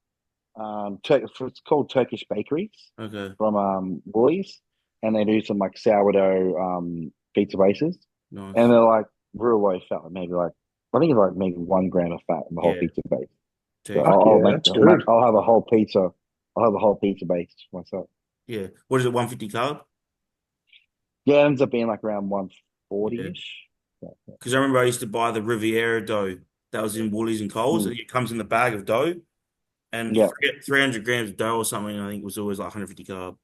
it's called Turkish bakeries own? Okay, from Woolies, and they do some like sourdough pizza bases, nice. and they're like real low fat, maybe like I think it's like maybe 1 gram of fat in the whole Yeah, pizza base. So Turkey. Fuck I'll yeah, make that's good. I'll have a whole pizza. I'll have a whole pizza base myself. Yeah. What is it? 150 carb? Yeah, it ends up being like around Yeah. 140-ish. Because I remember I used to buy the Riviera dough that was in Woolies and Coles, Mm. and it comes in the bag of dough, and Yeah, 300 grams of dough or something. I think was always like 150 carb.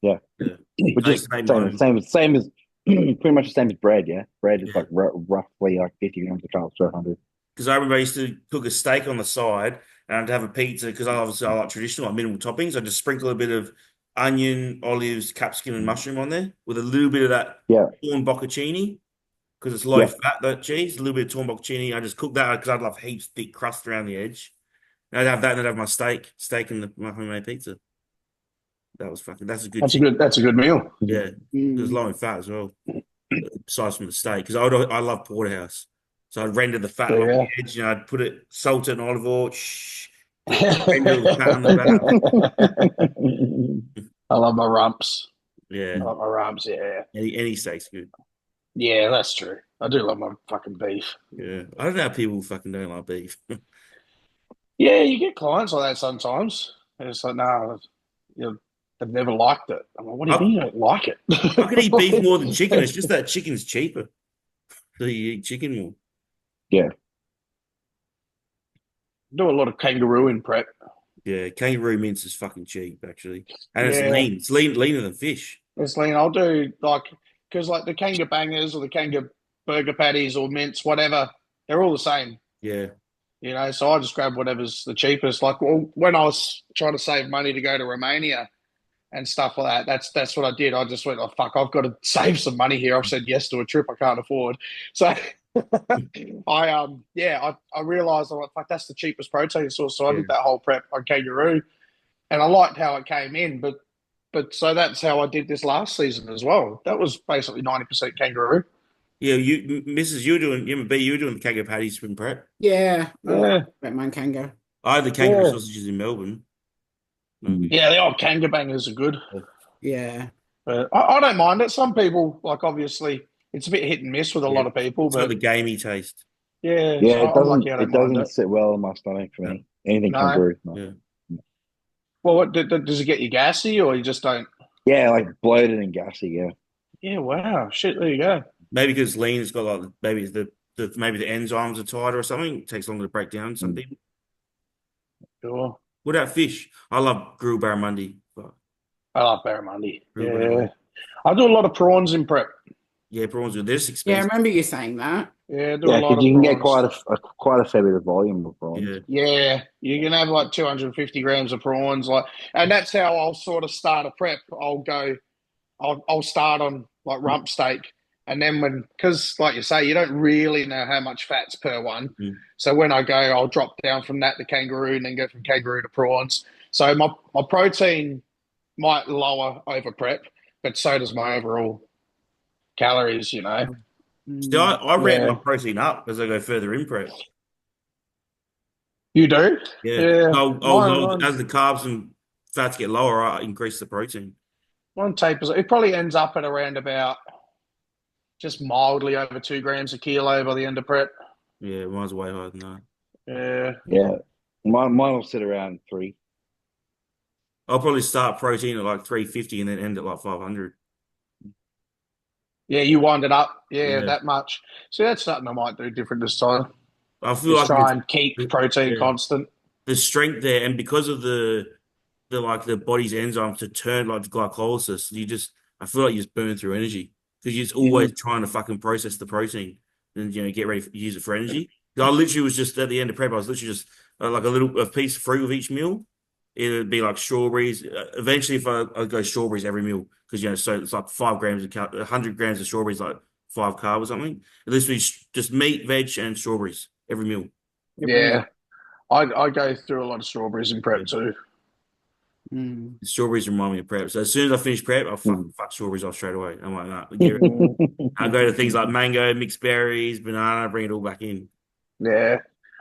yeah. Yeah. Which I is used to make my own. same as pretty much the same as bread. Yeah, bread is Yeah. like roughly like 50 grams of carbs per 100. Because I remember I used to cook a steak on the side and I'd have a pizza because I like traditional, like minimal toppings. I just sprinkle a bit of onion, olives, capsicum, and mushroom on there with a little bit of that Yeah, torn bocconcini because it's low yeah. fat, that cheese, a little bit of torn bocconcini. I just cook that because I'd love heaps thick crust around the edge. And I'd have that and I'd have my steak and my homemade pizza. That's a good chicken. That's a good meal. Yeah. It was Mm. low in fat as well, besides from the steak. Because I love porterhouse. So I'd render the fat along the Yeah. edge, I'd put it, salt it in olive oil, render all the fat on the back. I love my rumps. I Yeah. love my rumps, yeah. Any steak's good. Yeah, that's true. I do love my fucking beef. Yeah. I don't know how people fucking don't like beef. Yeah, you get clients like that sometimes. And it's like, no, they've never liked it. I'm like, what do you I, mean you don't like it? I could eat beef more than chicken. It's just that chicken's cheaper. So you eat chicken more. Yeah, Do a lot of kangaroo in prep. Yeah, kangaroo mince is fucking cheap, actually. And it's Yeah, lean. It's leaner than fish. it's lean. I'll do like, because like the kanga bangers or the kanga burger patties or mince, whatever, they're all the same. Yeah. So I just grab whatever's the cheapest. Like, well, when I was trying to save money to go to Romania and stuff like that, that's what I did. I just went, oh fuck, I've got to save some money here. I've said yes to a trip I can't afford, so I realised I'm like, fuck, that's the cheapest protein source. So I Yeah. did that whole prep on kangaroo, and I liked how it came in. But so that's how I did this last season as well. That was basically 90% kangaroo. Yeah, Mrs. You were doing the kangaroo patties from prep. Yeah, I Yeah, like mine can go. I had the kangaroo yeah, sausages in Melbourne. No Mm. good. yeah. The old kanga bangers are good. Yeah. But I don't mind it. Some people, like, obviously, it's a bit hit and miss with a Yeah. lot of people, It's got but the gamey taste. yeah, yeah. so I'm lucky I It don't mind doesn't it. sit well in my stomach for No. me. Anything No. kangaroo, no. Yeah. Well, what does it get you gassy or you just don't? Yeah, like bloated and gassy. Yeah, Yeah, wow. Shit, there you go. Maybe because lean has got like maybe it's maybe the enzymes are tighter or something. It takes longer to break down some Mm. people. Sure. What about fish? I love grilled barramundi. I love barramundi. Grilled Yeah. barramundi. I do a lot of prawns in prep. Yeah, prawns are they're just Yeah, I expensive. remember you saying that. Yeah, I do a yeah, lot because of you can get prawns. quite a fair bit of volume of prawns. Yeah. Yeah, you can have like 250 grams of prawns, and that's how I'll sort of start a prep. I'll start on like rump steak, and then because like you say, you don't really know how much fat's per one. Mm. So when I go, I'll drop down from that to kangaroo, and then go from kangaroo to prawns. So my protein might lower over prep, but so does my overall calories. See, Mm. I ramp Yeah, my protein up as I go further in prep. you do. Yeah. Yeah, As the carbs and fats get lower, I increase the protein. mine tapers. It probably ends up at around about just mildly over 2 grams a kilo by the end of prep. Yeah, mine's way higher than that. Yeah. Yeah, mine will sit around 3. I'll probably start protein at like 350 and then end at like 500. Yeah, you wind it up. Yeah, Yeah. that much. So that's something I might do different this time. I feel Just like try and keep protein yeah, constant. the strength there, and because of the like the body's enzymes to turn like to glycolysis, I feel like you just burn through energy because you're just always trying to fucking process the protein and get ready to use it for energy. I literally was just at the end of prep. I was literally just like a piece of fruit with each meal. It would be like strawberries. Eventually, if I go strawberries every meal because so it's like 5 grams of 100 grams of strawberries, like 5 carb or something. At least we just meat, veg, and strawberries every meal. Yeah, I go through a lot of strawberries in prep too. Mm. Strawberries remind me of prep. So as soon as I finish prep, I'll fuck strawberries off straight away. I'm like, nah, get it. I go to things like mango, mixed berries, banana, bring it all back in. Yeah,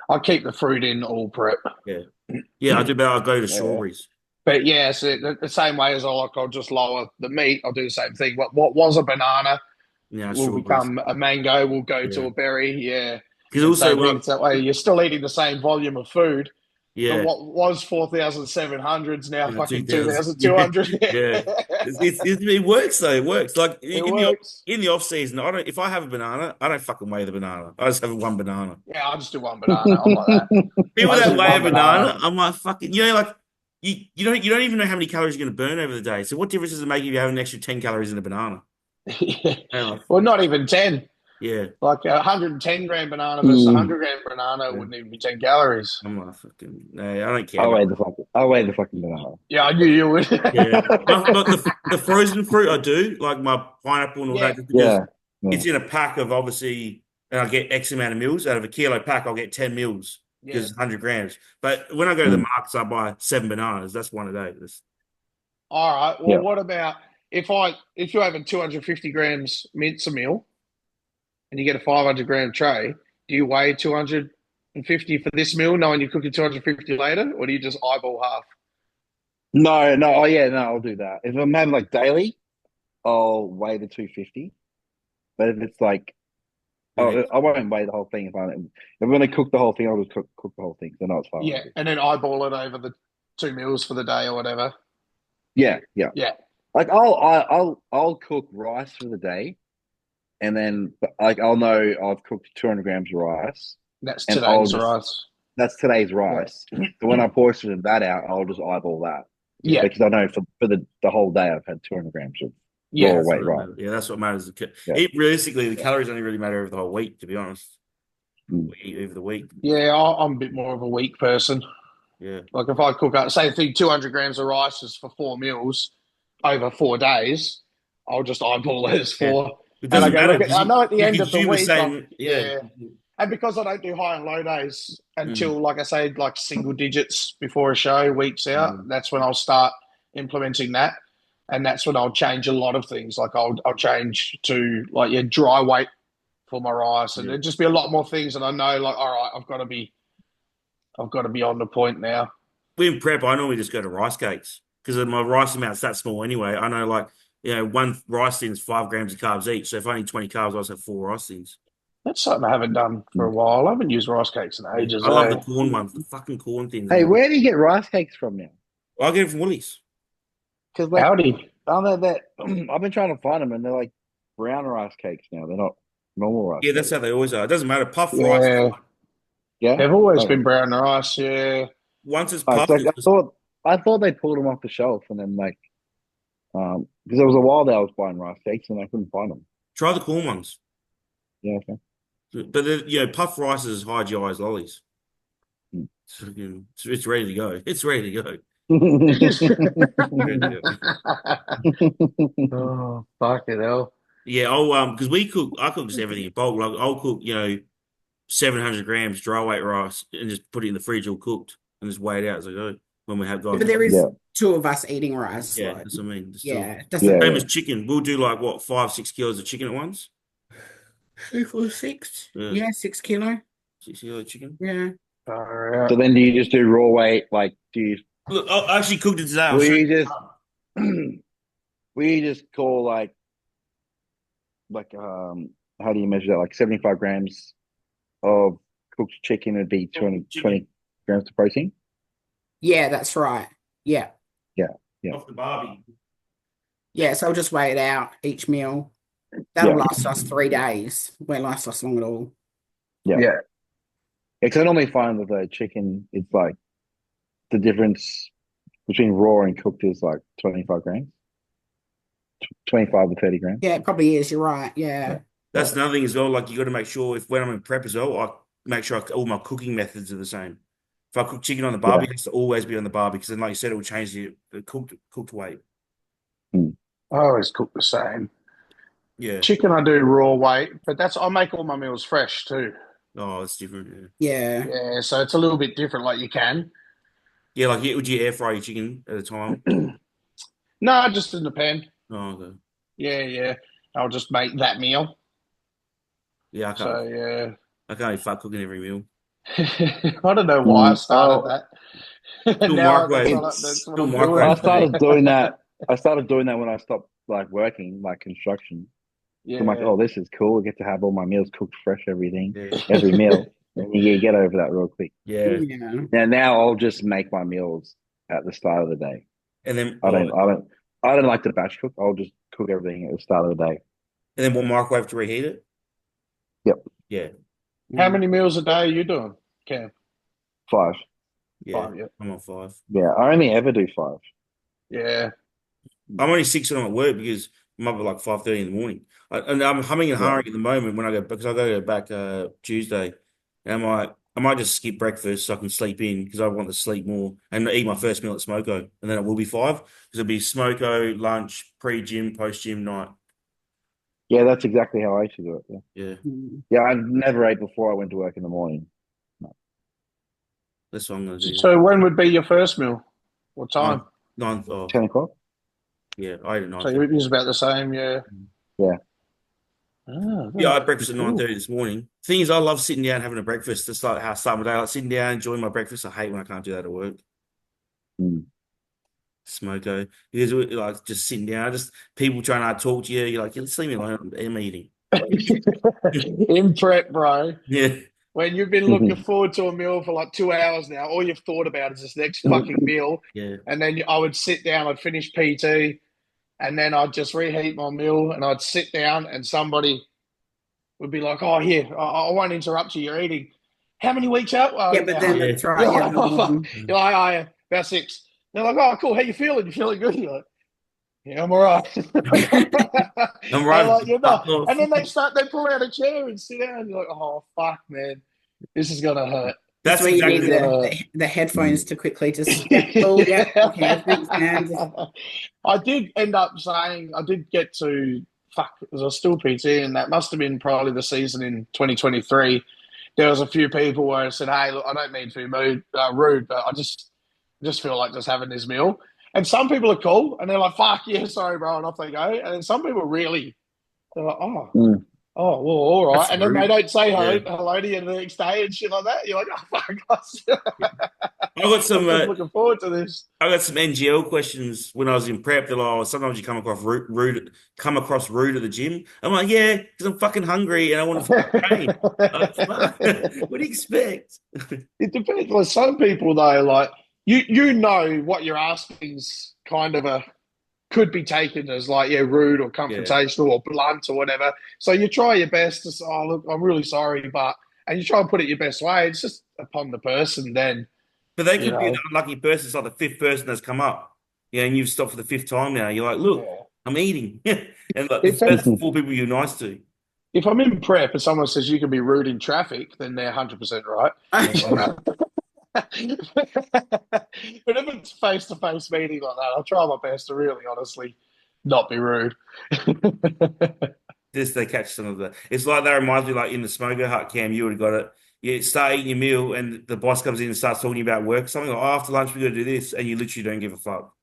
I keep the fruit in all prep. Yeah. Yeah, I do, but I'll go to Yeah. strawberries. But yeah, so the same way as I'll just lower the meat, I'll do the same thing. What was a banana Yeah, will strawberries. become a mango, will go to Yeah. a berry, yeah, Because and also, same things that way. You're still eating the same volume of food, but yeah, what was 4,700's now fucking 2000. Yeah, 2,200. yeah. It works though. It works. Like It in works. the off season, I don't. If I have a banana, I don't fucking weigh the banana. I just have one banana. Yeah, I'll just do one banana. I'm like that. People I just that do weigh a one banana. banana, I'm like fucking. Like you don't even know how many calories you're going to burn over the day. So what difference does it make if you have an extra 10 calories in a banana? Like, Well, not even 10. yeah, Like 110-gram banana versus 100-gram banana yeah. wouldn't even be 10 calories. I'm like fucking. No, I don't care. I'll weigh the fucking banana. Yeah, I knew you would. Yeah, but the frozen fruit I do, like my pineapple and all Yeah. that, just because Yeah. it's in a pack of obviously, and I get X amount of meals out of a kilo pack. I'll get 10 meals Yeah. because it's 100 grams. But when I go to the markets, I buy 7 bananas. That's one a day. All right. Well, Yeah. what about if you're having 250 grams mince a meal and you get a 500-gram tray, do you weigh 250 for this meal knowing you're cooking 250 later, or do you just eyeball half? No. Oh yeah, no, I'll do that. If I'm having like daily, I'll weigh the 250. But if it's like, I won't weigh the whole thing. If I'm going to cook the whole thing, I'll just cook the whole thing. So no, it's fine. Yeah, and then eyeball it over the 2 meals for the day or whatever. Yeah. Yeah. Like I'll cook rice for the day, and then like I'll know I've cooked 200 grams of rice. That's And today's rice. That's today's rice. Yeah. So when I portion that out, I'll just eyeball that. Yeah. Because I know for the whole day I've had 200 grams of raw weight rice. Yeah, that's what matters. Yeah. Realistically, the calories only really matter over the whole week, to be honest. Over the week. Yeah, I'm a bit more of a weak person. Yeah. Like if I cook up, say, 200 grams of rice is for 4 meals over 4 days, I'll just eyeball it as 4. It doesn't matter. I know at the end of the consume week, same, yeah. And because I don't do high and low days until, like I say, like single digits before a show, weeks out, that's when I'll start implementing that. And that's when I'll change a lot of things. Like I'll change to like dry weight for my rice, and it'd just be a lot more things. And I know, like, all right, I've got to be on the point now. In prep, I normally just go to rice cakes because my rice amount's that small anyway. I know, like, one rice tin is 5 grams of carbs each. So if I need 20 carbs, I just have 4 rice tins. That's something I haven't done for a while. I haven't used rice cakes in ages. I love the corn ones, the fucking corn things. Hey, where do you get rice cakes from now? I get it from Woolies. Because like, howdy. I've been trying to find them, and they're like brown rice cakes now. They're not normal rice. Yeah, that's how they always are. It doesn't matter. Puff Yeah. rice. Yeah, They've always been brown rice. Yeah. Once it's Like, puffed, I thought they pulled them off the shelf, and then like, because there was a while there I was buying rice cakes, and I couldn't find them. try the corn ones. Yeah, okay. But puffed rice is high GI as lollies. It's ready to go. It's ready to go. Oh, fucking hell. Yeah, because I cook just everything in bulk. Like I'll cook, 700 grams dry weight rice and just put it in the fridge all cooked and just weigh it out as I go when we have guys. But there is 2 of us eating rice. Yeah, like, that's what I mean. Same as chicken. We'll do like 5-6 kilos of chicken at once. 2, 4, 6. Yeah, 6 kilo. 6 kilo of chicken. Yeah. So then, do you just do raw weight? Like, do you? Look, I actually cooked it today. We just call like how do you measure that? Like 75 grams of cooked chicken would be 220 grams of protein. Yeah, that's right. Yeah. off the barbie. Yeah, so I'll just weigh it out each meal. That'll last us 3 days. Won't last us long at all. Yeah. Because I normally find with the chicken, it's like the difference between raw and cooked is like 25 grams, 25 to 30 grams. Yeah, it probably is. You're right. Yeah. That's another thing as well. Like you got to make sure when I'm in prep as well, I make sure all my cooking methods are the same. If I cook chicken on the barbie, it has to always be on the barbie because then, like you said, it will change the cooked weight. I always cook the same. Yeah. Chicken, I do raw weight, but I make all my meals fresh too. Oh, it's different. Yeah. Yeah, so it's a little bit different. Like you can. Yeah, like would you air fry your chicken at a time? No, just in the pan. Oh, okay. Yeah. I'll just make that meal. Yeah, I can't. So yeah. I can't even fuck cooking every meal. I don't know why I started that. Still Now microwave. that's what Still I'm microwave. doing. I started doing that. I started doing that when I stopped like working, like construction. Yeah. I'm like, oh, this is cool. I get to have all my meals cooked fresh, everything, Yeah. every meal. And you get over that real quick. Yeah. Now I'll just make my meals at the start of the day. And then I don't like to batch cook. I'll just cook everything at the start of the day. And then what microwave to reheat it? Yep. Yeah. How many meals a day are you doing, Cam? 5. Yeah. 5, yeah. I'm on 5. Yeah, I only ever do 5. Yeah. I'm only 6 when I'm at work because I'm up at like 5:30 in the morning. And I'm humming and hawing at the moment when I go because I go back Tuesday. And I might just skip breakfast so I can sleep in because I want to sleep more and eat my first meal at Smoko. And then it will be 5 because it'll be Smoko, lunch, pre-gym, post-gym, night. Yeah, that's exactly how I used to do it. Yeah. Yeah, I never ate before I went to work in the morning. No. That's what I'm going to do. So when would be your first meal? What time? 9. 10 o'clock? Yeah, I ate at 9. So it was about the same, yeah. Yeah. Yeah, I had breakfast at 9:30 this morning. Thing is, I love sitting down having a breakfast. That's like how I start my day. Like sitting down, enjoying my breakfast. I hate when I can't do that at work. Smoko. Because like just sitting down, just people trying to talk to you. You're like, let's leave me alone. I'm eating. In prep, bro. Yeah. When you've been looking forward to a meal for like 2 hours now, all you've thought about is this next fucking meal. Yeah. And then I would sit down, I'd finish PT, and then I'd just reheat my meal, and I'd sit down, and somebody would be like, "Oh, here, I won't interrupt you. You're eating. How many weeks out?" Yeah, but then that's right. You're like, "Oh, yeah, about 6." They're like, "Oh, cool. How you feeling? You feeling good?" You're like, "Yeah, I'm all right." I'm right. Like, and then they pull out a chair and sit down. And you're like, "Oh, fuck, man, this is gonna hurt." That's where you need the headphones to quickly just okay, thanks, man. I did end up saying I did get to because I was still PT, and that must have been probably the season in 2023. There was a few people where I said, "Hey, look, I don't mean to be rude, but I just feel like just having this meal." And some people are cool, and they're like, "Fuck yeah, sorry, bro," and off they go. And then some people really, they're like, "Oh, well, all right." That's and then rude. they don't say hello to you the next day and shit like that. You're like, "Oh, fuck." I got some. I'm looking forward to this. I got some NGL questions when I was in prep. They're like, sometimes you come across rude at the gym. I'm like, yeah, because I'm fucking hungry and I want to fucking train. What do you expect? It depends. Like some people though, like you know what you're asking's kind of could be taken as like rude or confrontational or blunt or whatever. So you try your best to say, "Oh, look, I'm really sorry," and you try and put it your best way. It's just upon the person then. But they could be an unlucky person. It's like the 5th person that's come up. Yeah, and you've stopped for the 5th time now. You're like, look, I'm eating. And like, the first 4 people you're nice to. If I'm in prep and someone says you can be rude in traffic, then they're 100% right. But if it's face-to-face meeting like that, I'll try my best to really, honestly, not be rude. They catch some of that. It's like that reminds me, like in the smoker hut, Cam, you would have got it. You start eating your meal and the boss comes in and starts talking about work. Something like, after lunch, we got to do this. And you literally don't give a fuck.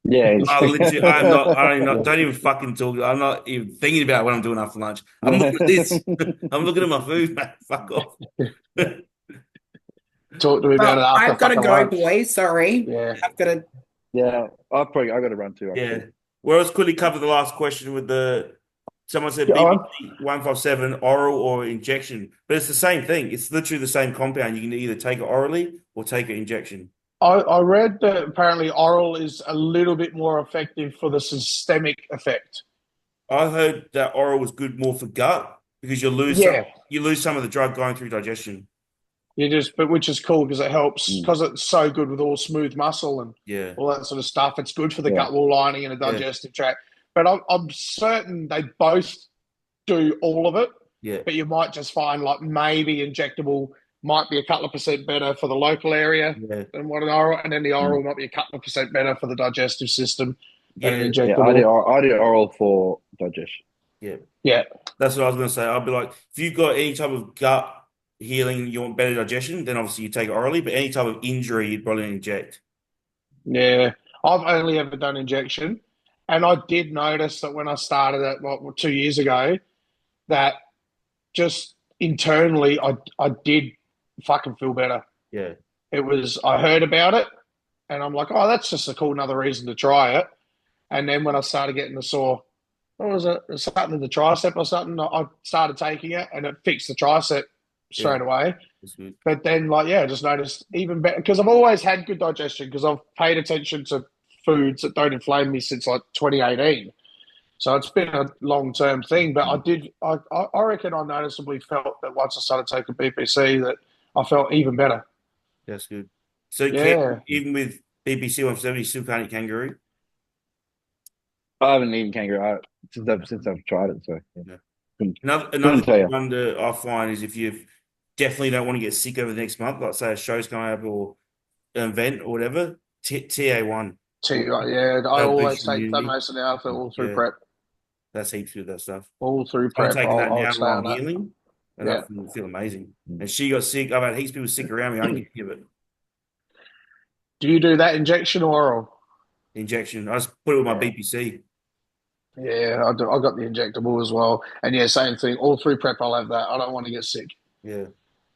Yeah. Don't even fucking talk. I'm not even thinking about what I'm doing after lunch. I'm looking at this. I'm looking at my food, man. Fuck off. Talk to me about it after. I've got to go, lunch. boys. Sorry. Yeah. I've got to. Yeah. I got to run too. Yeah. Well, let's quickly cover the last question with someone said BBC 157 oral or injection, but it's the same thing. It's literally the same compound. You can either take it orally or take an injection. I read that apparently oral is a little bit more effective for the systemic effect. I heard that oral was good more for gut because Yeah, you lose some of the drug going through digestion. but which is cool because it helps Mm. because it's so good with all smooth muscle and Yeah, all that sort of stuff. It's good for the Yeah. gut wall lining and the Yeah. digestive tract. But I'm certain they both do all of it. yeah, But you might just find like maybe injectable might be a couple of percent better for the local area yeah, than what an oral, and then the oral might be a couple of percent better for the digestive system than an yeah, Yeah, I injectable. do oral for digestion. yeah. Yeah, That's what I was going to say. I'll be like, if you've got any type of gut healing, you want better digestion, then obviously you take it orally. But any type of injury, you'd probably inject. yeah. I've only ever done injection, and I did notice that when I started it, 2 years ago, that just internally, I did fucking feel better. Yeah, It was I heard about it, and I'm like, oh, that's just a cool another reason to try it. And then when I started getting the sore, what was it? Something in the tricep or something. I started taking it, and it fixed the tricep yeah, straight away. that's good. But then, like, yeah, I just noticed even better because I've always had good digestion because I've paid attention to foods that don't inflame me since like 2018. So it's been a long term thing. But I reckon I noticeably felt that once I started taking BPC that I felt even better. That's good. So Yeah. even with BBC 170, you still can't eat kangaroo? I haven't eaten kangaroo since I've tried it, so yeah. Yeah. Couldn't, Another couldn't tell good you. one that I find is if you definitely don't want to get sick over the next month, like say a show's coming up or an event or whatever, TA1. Yeah, I That'll always boost your take that immunity. most of the outfit all through Yeah, prep. that's heaps good, that stuff. All through I'm prep. taking that I'll now stay while on I'm that. healing, and I Yeah. feel amazing. And she got sick. I've had heaps of people sick around me. I didn't give it Do you do that injection or oral? injection. I just put it with my Yeah. BPC. Yeah, I do. I got the injectable as well. And yeah, same thing. All through prep, I'll have that. I don't want to get sick. Yeah,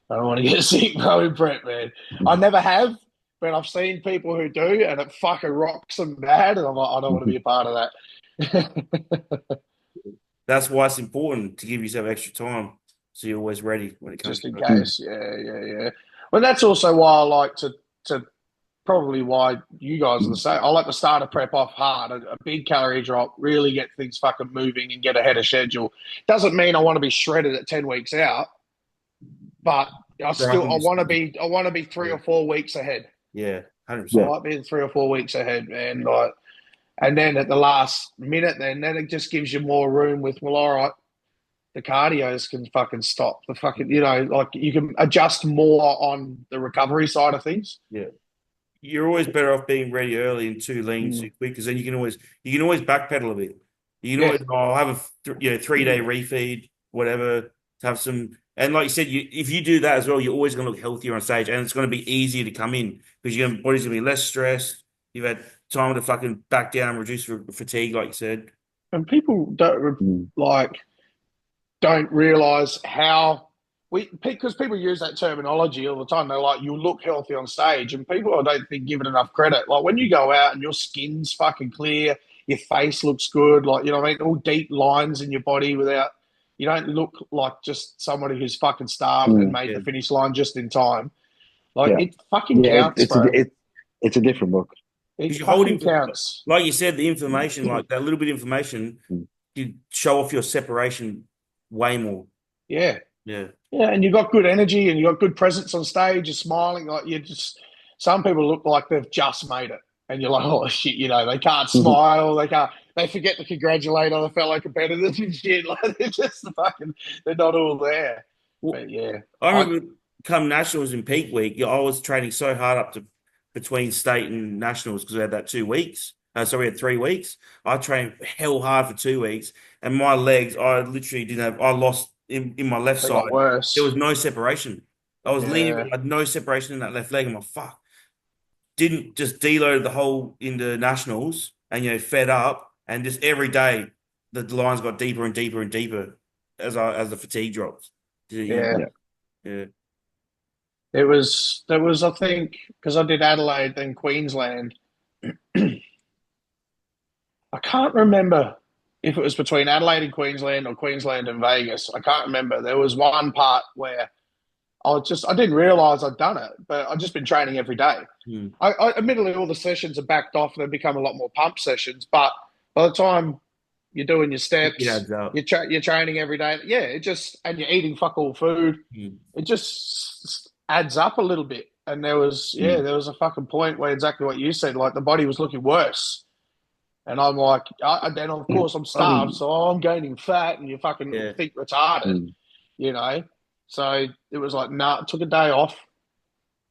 I don't want to get sick, bro, in prep, man. I never have, but I've seen people who do, and it fucking rocks them bad. And I'm like, I don't want to be a part of that. that's why it's important to give yourself extra time so you're always ready when it comes Just in to it. case. Yeah. Well, that's also why I like to probably why you guys are the same. I like to start a prep off hard, a big calorie drop, really get things fucking moving and get ahead of schedule. Doesn't mean I want to be shredded at 10 weeks out, but I want to be 3 or 4 weeks ahead. Yeah, I 100%. like being 3 or 4 weeks ahead, man. Like, and then at the last minute, then it just gives you more room with, well, all right, the cardios can fucking stop. The fucking, like you can adjust more on the recovery side of things. Yeah. You're always better off being ready early and too lean too quick because then you can always backpedal a bit. You can always I'll have a 3-day refeed, whatever, to have some. And like you said, if you do that as well, you're always going to look healthier on stage, and it's going to be easier to come in because your body's going to be less stressed. You've had time to fucking back down and reduce fatigue, like you said. And people don't realize how because people use that terminology all the time. They're like, you look healthy on stage, and people I don't think give it enough credit. Like when you go out and your skin's fucking clear, your face looks good, like what I mean, all deep lines in your body without you don't look like just somebody who's fucking starved and made the finish line just in time. Like it fucking counts, bro. It's a different look. It fucking counts. Like you said, the information, like that little bit of information, you show off your separation way more. Yeah. Yeah. Yeah, and you've got good energy and you've got good presence on stage. You're smiling like some people look like they've just made it. And you're like, oh shit, they can't smile, they forget to congratulate other fellow competitors and shit. Like they're not all there. But yeah. I remember come nationals in peak week, I was training so hard up to between state and nationals because we had that 2 weeks. So we had 3 weeks. I trained hell hard for 2 weeks, and my legs, I literally didn't have. I lost in my left side. Worse. There was no separation. I was leaning, I had no separation in that left leg. I'm like, fuck. Didn't just deload the whole into nationals and fed up, and just every day the lines got deeper and deeper and deeper as the fatigue drops. Yeah. Yeah. There was I think because I did Adelaide then Queensland. I can't remember if it was between Adelaide and Queensland or Queensland and Vegas. I can't remember. There was one part where I didn't realise I'd done it, but I've just been training every day. I admittedly, all the sessions are backed off and they've become a lot more pump sessions, but by the time you're doing your steps, you're training every day. Yeah, and you're eating fuck all food. It just adds up a little bit. And there was a fucking point where exactly what you said, like the body was looking worse. And I'm like, then of course I'm starved, so I'm gaining fat, and you fucking think retarded, you know. So it was like, took a day off,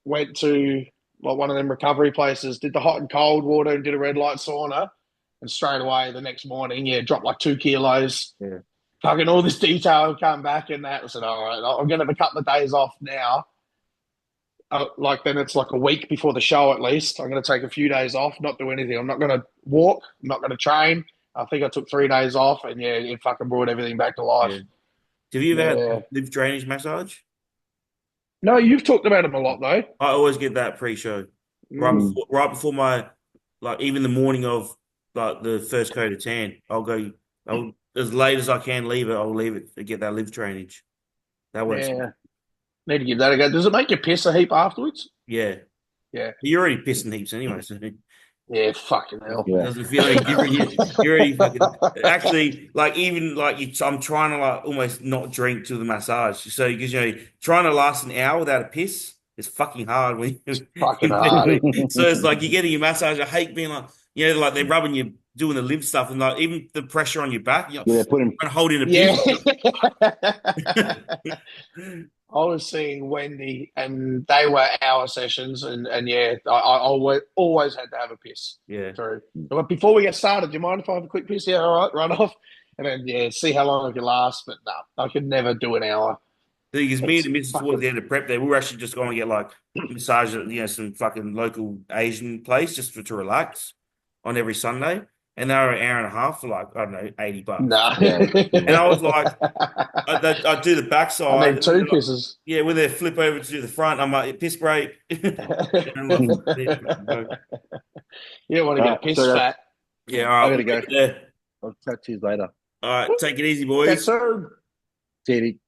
went to like one of them recovery places, did the hot and cold water, and did a red light sauna, and straight away the next morning, dropped like 2 kilos. Yeah. Fucking all this detail come back, and that I said, all right, I'm gonna have a couple of days off now. Then it's like a week before the show at least. I'm going to take a few days off, not do anything. I'm not going to walk. I'm not going to train. I think I took 3 days off, and it fucking brought everything back to life. Have you ever had live drainage massage? No, you've talked about them a lot though. I always get that pre-show, right before my, like even the morning of like the first coat of tan. I'll as late as I can leave it. I'll leave it to get that live drainage. That works. Yeah. Need to give that a go. Does it make you piss a heap afterwards? Yeah. Yeah. You're already pissing heaps anyway, so yeah, fucking hell. It doesn't feel any different. You're already fucking actually I'm trying to like almost not drink to the massage. So because trying to last an hour without a piss is fucking hard when it's fucking hard. So it's like you're getting your massage. I hate being like like they're rubbing you, doing the live stuff, and like even the pressure on your back, they're trying to hold in a piss. I was seeing Wendy, and they were hour sessions, and I always had to have a piss. Yeah. Through. But before we get started, do you mind if I have a quick piss? Yeah, all right, run off, and then see how long I can last. But no, I could never do an hour. Because me and the missus towards the end of prep day, we were actually just going to get like massage at some fucking local Asian place just to relax on every Sunday. And they were an hour and a half for like, I don't know, $80. Nah. And I was like, I'd do the backside. I need 2 pisses. When they flip over to do the front, I'm like, piss break. You don't want to get piss fat. Yeah, all right. I gotta go. I'll chat to you later. All right, take it easy, boys. Yes, sir. See you.